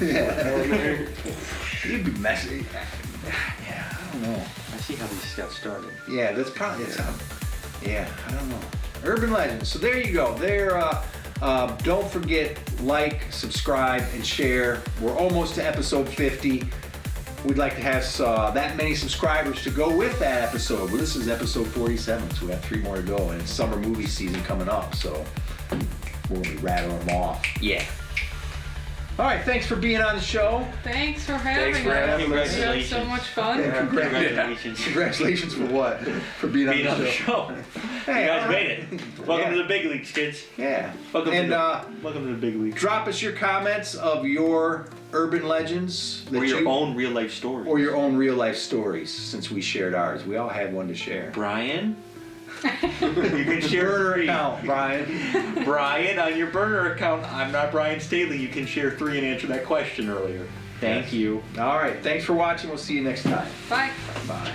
You'd be messy. Yeah, I don't know. I see how this got started. Yeah, that's probably yeah, I don't know. Urban legends. So there you go. There. Don't forget, like, subscribe, and share. We're almost to episode 50. We'd like to have that many subscribers to go with that episode. Well, this is episode 47, so we have 3 more to go, and it's summer movie season coming up, so we'll be rattling them off. Yeah. All right, thanks for being on the show. Thanks for having Thanks for us. having We us. had so much fun. Yeah. Congratulations. Congratulations for what? For being Being on the show. Hey, you guys all right. made it. Welcome Yeah. to the big leagues, kids. Yeah. Welcome And welcome to the big leagues. drop us your comments of your urban legends that Or your you- own real life story. or your own real life stories, since we shared ours. We all had one to share. Brian, you can share Burner 3. account, Brian. Brian, on your burner account, I'm not Brian Staley. You can share 3 and answer that question earlier. Thank you. All right, thanks for watching. We'll see you next time. Bye. Bye.